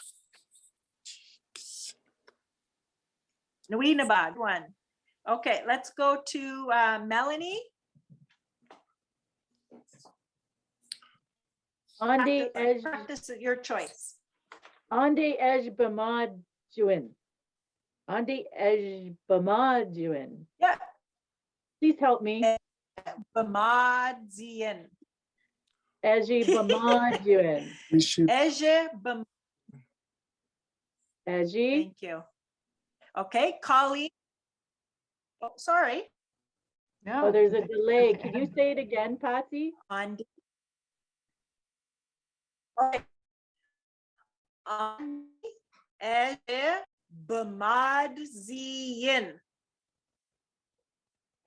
Speaker 1: Nui Nabad, one. Okay, let's go to Melanie.
Speaker 7: Andi
Speaker 1: Practice at your choice.
Speaker 7: Andi Ejibamadzian. Andi Ejibamadzian.
Speaker 1: Yeah.
Speaker 7: Please help me.
Speaker 1: Bamadzian.
Speaker 7: Ejibamadzian.
Speaker 1: Ejibam.
Speaker 7: Eji.
Speaker 1: Thank you. Okay, Colleen. Oh, sorry.
Speaker 7: Oh, there's a delay. Can you say it again, Patsy?
Speaker 1: On Bamadzian.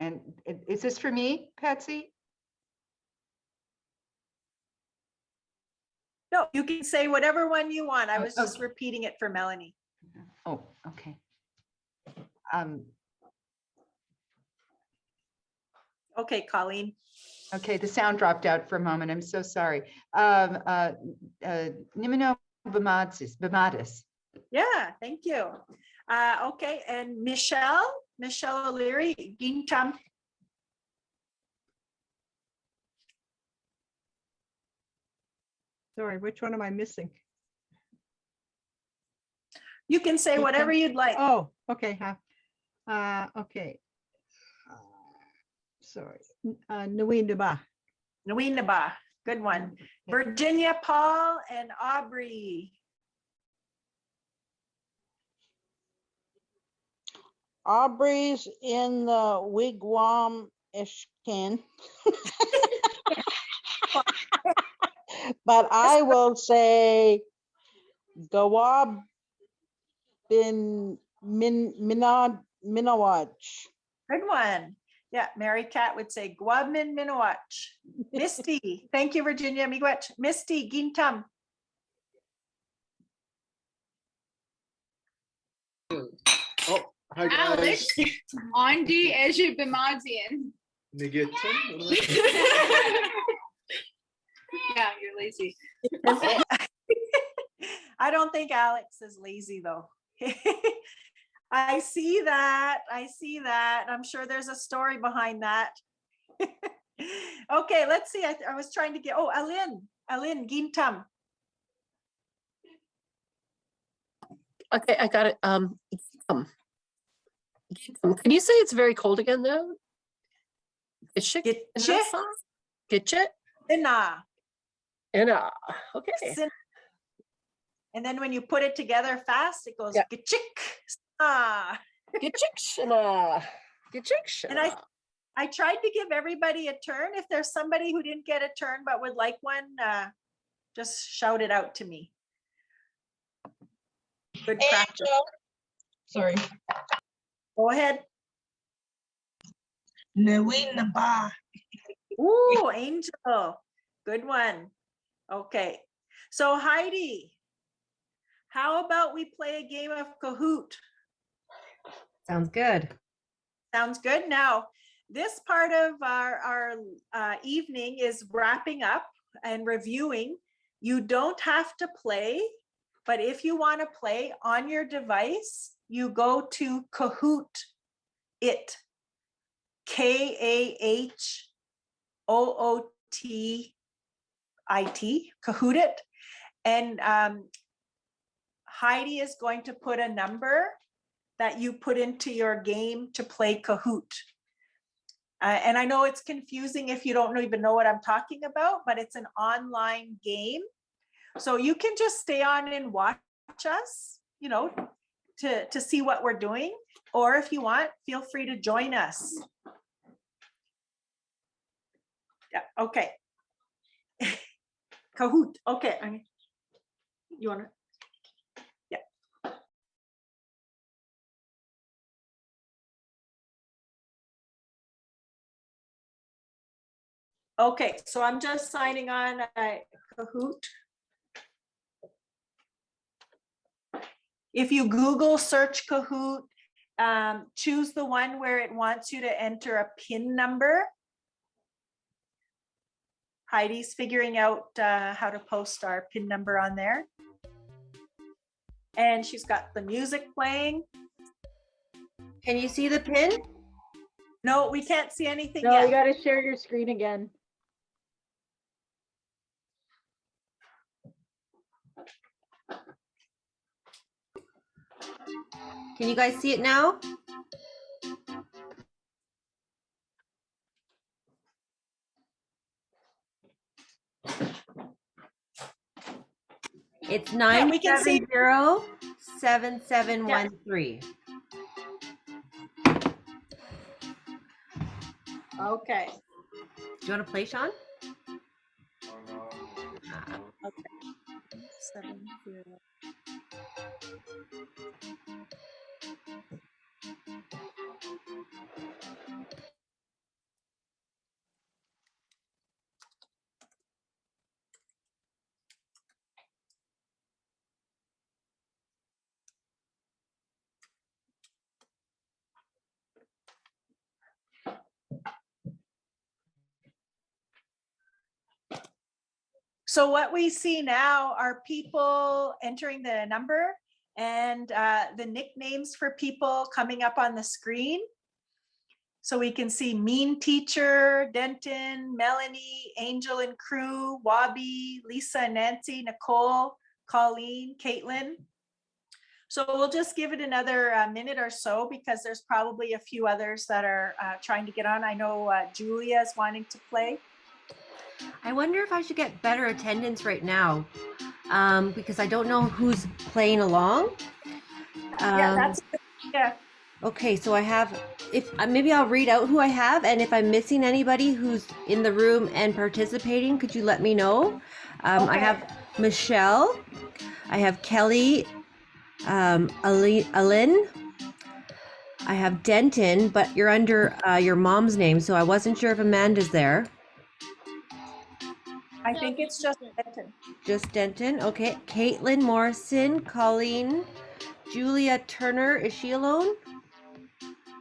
Speaker 13: And is this for me, Patsy?
Speaker 1: No, you can say whatever one you want. I was just repeating it for Melanie.
Speaker 13: Oh, okay. Um,
Speaker 1: Okay, Colleen.
Speaker 13: Okay, the sound dropped out for a moment. I'm so sorry. Nimino Bamatis.
Speaker 1: Yeah, thank you. Okay, and Michelle O'Leary, Gintam.
Speaker 5: Sorry, which one am I missing?
Speaker 1: You can say whatever you'd like.
Speaker 5: Oh, okay. Okay. Sorry. Nuindaba.
Speaker 1: Nawinaba, good one. Virginia, Paul, and Aubrey.
Speaker 12: Aubrey's in the wigwam ishkin. But I will say Gawab bin Minawaj.
Speaker 1: Good one. Yeah, Mary Cat would say Guabmin Minawach. Misty, thank you, Virginia. Miigwech. Misty, Gintam.
Speaker 10: Oh, hi
Speaker 15: Alex,
Speaker 10: guys.
Speaker 15: Andi Eji Bimazian.
Speaker 10: Nigetan?
Speaker 15: Yeah, you're lazy.
Speaker 1: I don't think Alex is lazy though. I see that. I see that. I'm sure there's a story behind that. Okay, let's see. I was trying to get, oh, Alin, Gintam.
Speaker 14: Okay, I got it. Can you say it's very cold again though? Gitche? Gitche?
Speaker 1: Sinna.
Speaker 14: Okay.
Speaker 1: And then when you put it together fast, it goes gitchik.
Speaker 14: Gitchik.
Speaker 1: And I tried to give everybody a turn. If there's somebody who didn't get a turn but would like one, just shout it out to me. Good practice.
Speaker 8: Sorry.
Speaker 1: Go ahead.
Speaker 8: Nawinaba.
Speaker 1: Ooh, Angel. Good one. Okay. So Heidi, how about we play a game of Kahoot?
Speaker 16: Sounds good.
Speaker 1: Sounds good. Now, this part of our evening is wrapping up and reviewing. You don't have to play, but if you want to play on your device, you go to Kahoot it. KAHOOTIT, Kahoot it. And Heidi is going to put a number that you put into your game to play Kahoot. And I know it's confusing if you don't even know what I'm talking about, but it's an online game. So you can just stay on and watch us, you know, to see what we're doing. Or if you want, feel free to join us. Yeah, okay. Kahoot, okay. You want to? Yeah. Okay, so I'm just signing on Kahoot. If you Google search Kahoot, choose the one where it wants you to enter a PIN number. Heidi's figuring out how to post our PIN number on there. And she's got the music playing.
Speaker 16: Can you see the pin?
Speaker 1: No, we can't see anything
Speaker 7: No,
Speaker 1: yet.
Speaker 7: you got to share your screen again.
Speaker 16: Can you guys see it now? It's 970-7713.
Speaker 1: Okay.
Speaker 16: Do you want to play, Sean?
Speaker 1: Okay. 70. So what we see now are people entering the number and the nicknames for people coming up on the screen. So we can see Mean Teacher, Denton, Melanie, Angel and Crew, Wabi, Lisa and Nancy, Nicole, Colleen, Caitlin. So we'll just give it another minute or so because there's probably a few others that are trying to get on. I know Julia is wanting to play.
Speaker 16: I wonder if I should get better attendance right now because I don't know who's playing along.
Speaker 1: Yeah, that's yeah.
Speaker 16: Okay, so I have, if maybe I'll read out who I have, and if I'm missing anybody who's in the room and participating, could you let me know? I have Michelle, I have Kelly, Alin, I have Denton, but you're under your mom's name, so I wasn't sure if Amanda's there.
Speaker 1: I think it's just Denton.
Speaker 16: Just Denton, okay. Caitlin Morrison, Colleen, Julia Turner, is she alone?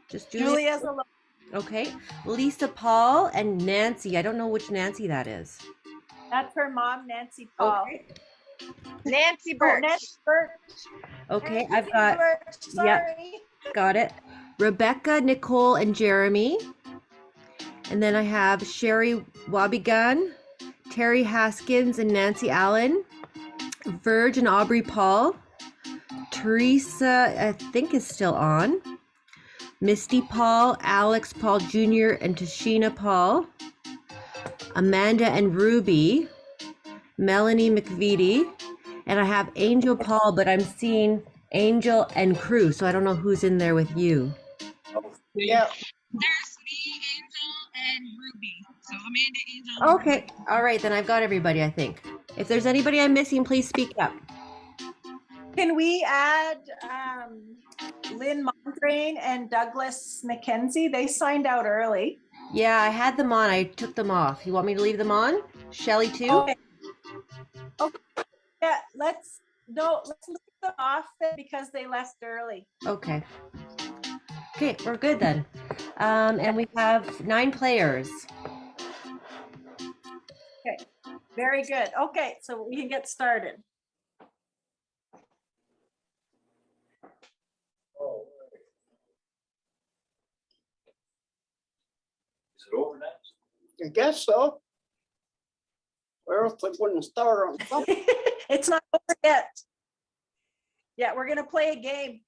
Speaker 16: Just
Speaker 1: Julia's alone.
Speaker 16: Okay. Lisa Paul and Nancy. I don't know which Nancy that is.
Speaker 1: That's her mom, Nancy Paul.
Speaker 16: Okay.
Speaker 9: Nancy Birch.
Speaker 1: Nancy Birch.
Speaker 16: Okay,
Speaker 1: Nancy
Speaker 16: I've got,
Speaker 1: Birch, sorry.
Speaker 16: yeah, got it. Rebecca, Nicole, and Jeremy. And then I have Sherry Wabigan, Terry Haskins, and Nancy Allen. Verge and Aubrey Paul. Teresa, I think, is still on. Misty Paul, Alex Paul Jr., and Tashina Paul. Amanda and Ruby. Melanie McVitie. And I have Angel Paul, but I'm seeing Angel and Crew, so I don't know who's in there with you.
Speaker 12: Yeah.
Speaker 17: There's me, Angel, and Ruby. So Amanda, Angel.
Speaker 16: Okay, all right, then I've got everybody, I think. If there's anybody I'm missing, please speak up.
Speaker 1: Can we add Lynn Mondrain and Douglas McKenzie? They signed out early.
Speaker 16: Yeah, I had them on. I took them off. You want me to leave them on? Shelly too?
Speaker 1: Okay. Yeah, let's leave them off because they left early.
Speaker 16: Okay. Okay, we're good then. And we have 9 players.
Speaker 1: Okay, very good. Okay, so we can get started.
Speaker 10: Is it over now? I guess so. Or else I wouldn't start on something.
Speaker 1: It's not over yet. Yeah, we're gonna play a game.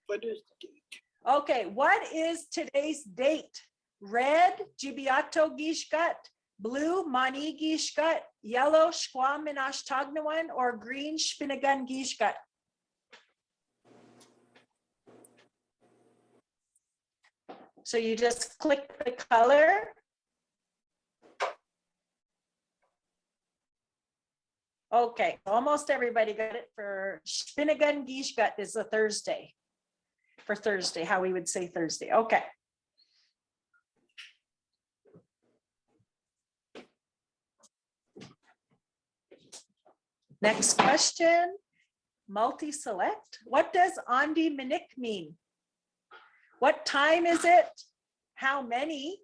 Speaker 10: What is the date?
Speaker 1: Okay, what is today's date? Red, Jibiato Gishkat, blue, Mani Gishkat, yellow, Shquam Minash Tagnawan, or green, Spinagan Gishkat? So you just click the color. Okay, almost everybody got it. For Spinagan Gishkat is a Thursday. For Thursday, how we would say Thursday. Okay. Next question, multi-select. What does Andi Minik mean? What time is it? How many?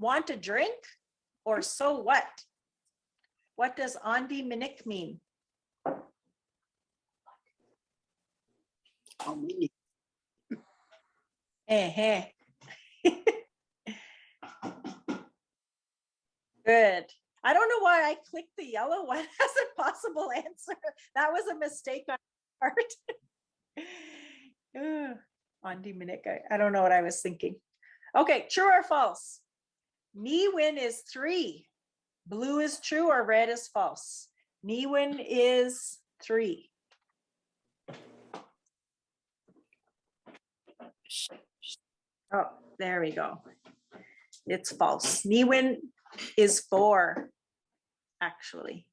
Speaker 1: Want a drink? Or so what? What does Andi Minik mean?
Speaker 10: How many?
Speaker 1: Good. I don't know why I clicked the yellow one as a possible answer. That was a mistake on my part. Andi Minik, I don't know what I was thinking. Okay, true or false? Niwin is 3. Blue is true or red is false? Niwin is 3. Oh, there we go. It's false. Niwin is 4, actually.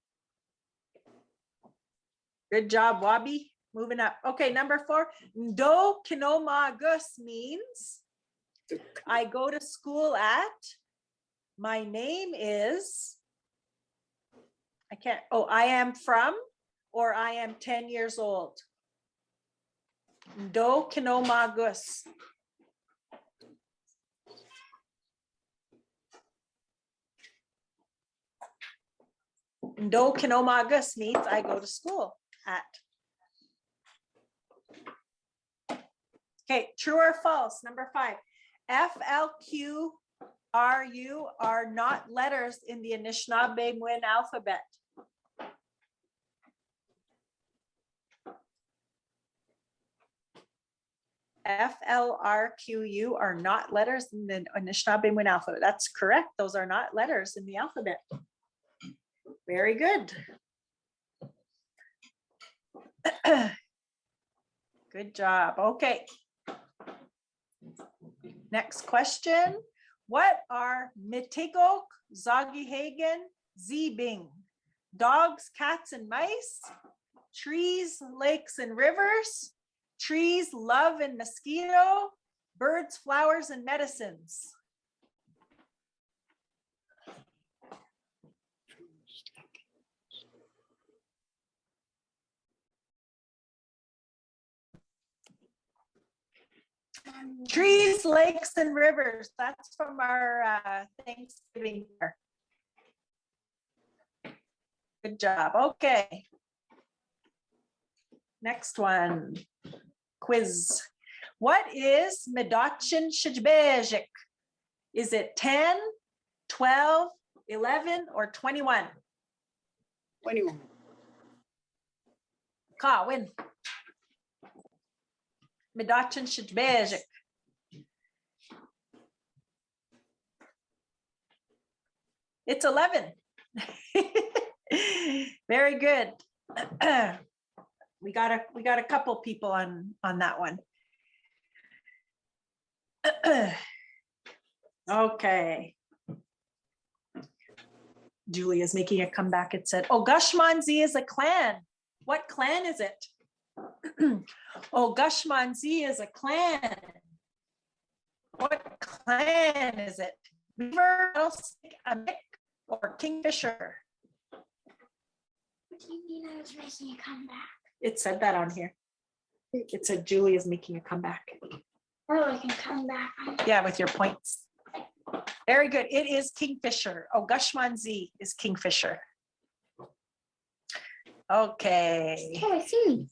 Speaker 1: Good job, Wabi. Moving up. Okay, number 4. Do kinomagus means I go to school at, my name is, I am from, or I am 10 years old. Do kinomagus. Do Kinomagus means I go to school at. Okay, true or false? Number 5. F, L, Q, R, U are not letters in the Anishinaabe alphabet. F, L, R, Q, U are not letters in the Anishinaabe alphabet. That's correct. Those are not letters in the alphabet. Very good. Good job. Okay. Next question. What are Mitigok, Zogihagen, Zebing? Dogs, cats, and mice? Trees, lakes, and rivers? Trees, love, and mosquito? Birds, flowers, and medicines? Trees, lakes, and rivers. That's from our Thanksgiving dinner. Good job. Okay. Next one. Quiz. What is Medachin Shijbejik? Is it 10, 12, 11, or 21?
Speaker 12: 21.
Speaker 1: Ka, win. Medachin Shijbejik. It's 11. Very good. We got a couple people on that one. Okay. Julia's making a comeback. It said, "Oh, Gushmanzi is a clan. What clan is it?" Oh, Gushmanzi is a clan. What clan is it? Beaver, rattlesnake, a mick, or kingfisher?
Speaker 3: What do you mean I was making a comeback?
Speaker 1: It said that on here. It said Julie is making a comeback.
Speaker 3: Oh, I can come back.
Speaker 1: Yeah, with your points. Very good. It is kingfisher. Oh, Gushmanzi is kingfisher. Okay.
Speaker 3: Oh, I see.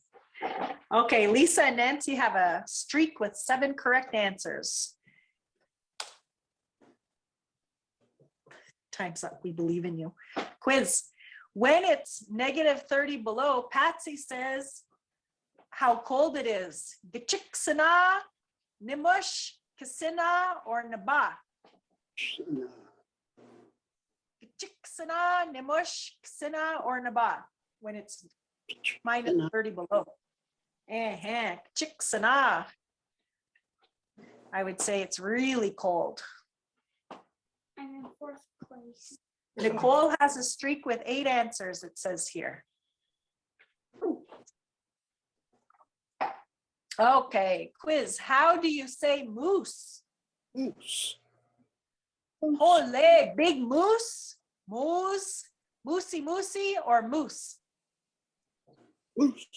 Speaker 1: Okay, Lisa and Nancy have a streak with 7 correct answers. Time's up. We believe in you. Quiz. When it's -30 below, Patsy says how cold it is. Gichiksana, Nimush, Kisina, or Naba? Gichiksana, Nimush, Kisina, or Naba? When it's -30 below. Gichiksana. I would say it's really cold.
Speaker 3: I'm in 4th place.
Speaker 1: Nicole has a streak with 8 answers, it says here. Okay, quiz. How do you say moose?
Speaker 12: Moose.
Speaker 1: Ole, big moose, moose, moosey moosey, or moose?
Speaker 12: Moose.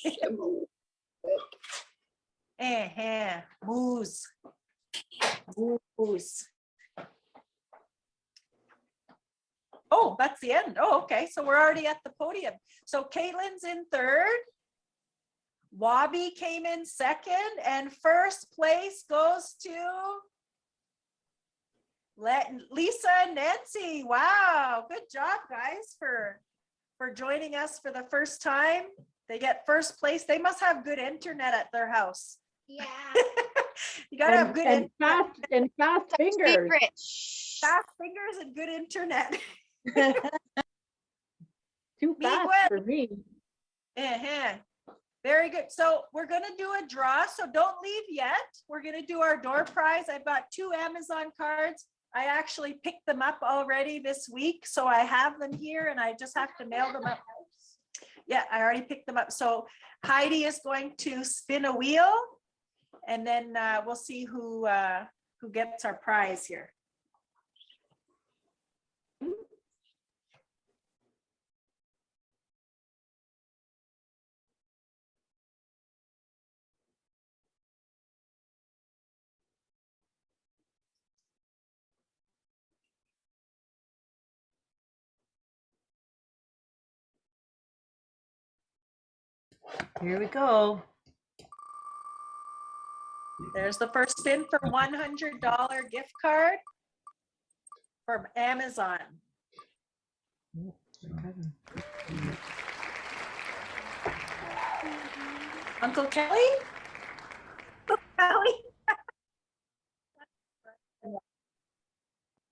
Speaker 1: Moose. Moose. Oh, that's the end. Oh, okay. So we're already at the podium. So Caitlin's in 3rd. Wabi came in 2nd, and 1st place goes to Lisa and Nancy. Wow, good job, guys, for joining us for the first time. They get 1st place. They must have good internet at their house.
Speaker 3: Yeah.
Speaker 1: You gotta have good
Speaker 7: and fast fingers.
Speaker 1: Fast fingers and good internet.
Speaker 7: Too fast for me.
Speaker 1: Very good. So we're going to do a draw. So don't leave yet. We're going to do our door prize. I've got 2 Amazon cards. I actually picked them up already this week. So I have them here and I just have to mail them up. Yeah, I already picked them up. So Heidi is going to spin a wheel and then we'll see who gets our prize here.
Speaker 8: Here we go.
Speaker 1: There's the first spin for $100 gift card from Amazon. Uncle Kelly? Uncle Kelly?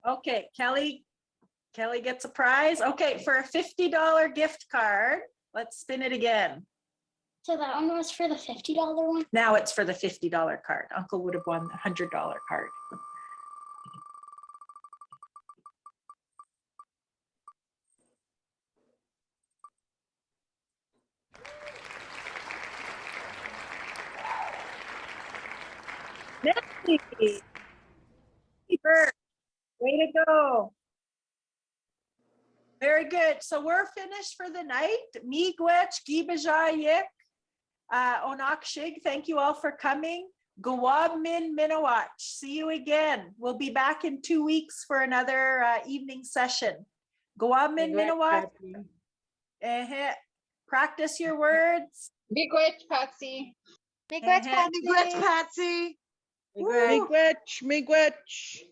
Speaker 1: Okay, Kelly gets a prize. Okay, for a $50 gift card, let's spin it again.
Speaker 3: So that one was for the $50 one?
Speaker 1: Now it's for the $50 card. Uncle would have won the $100 card. Nancy. Bird. Way to go. Very good. So we're finished for the night. Miigwech, Gibajayik, Onakshig, thank you all for coming. Gawab Min Minawach. See you again. We'll be back in 2 weeks for another evening session. Gawab Min Minawach. Practice your words.
Speaker 15: Miigwech, Patsy.
Speaker 9: Miigwech,
Speaker 1: Patsy.
Speaker 8: Miigwech, Patsy.
Speaker 12: Miigwech, miigwech.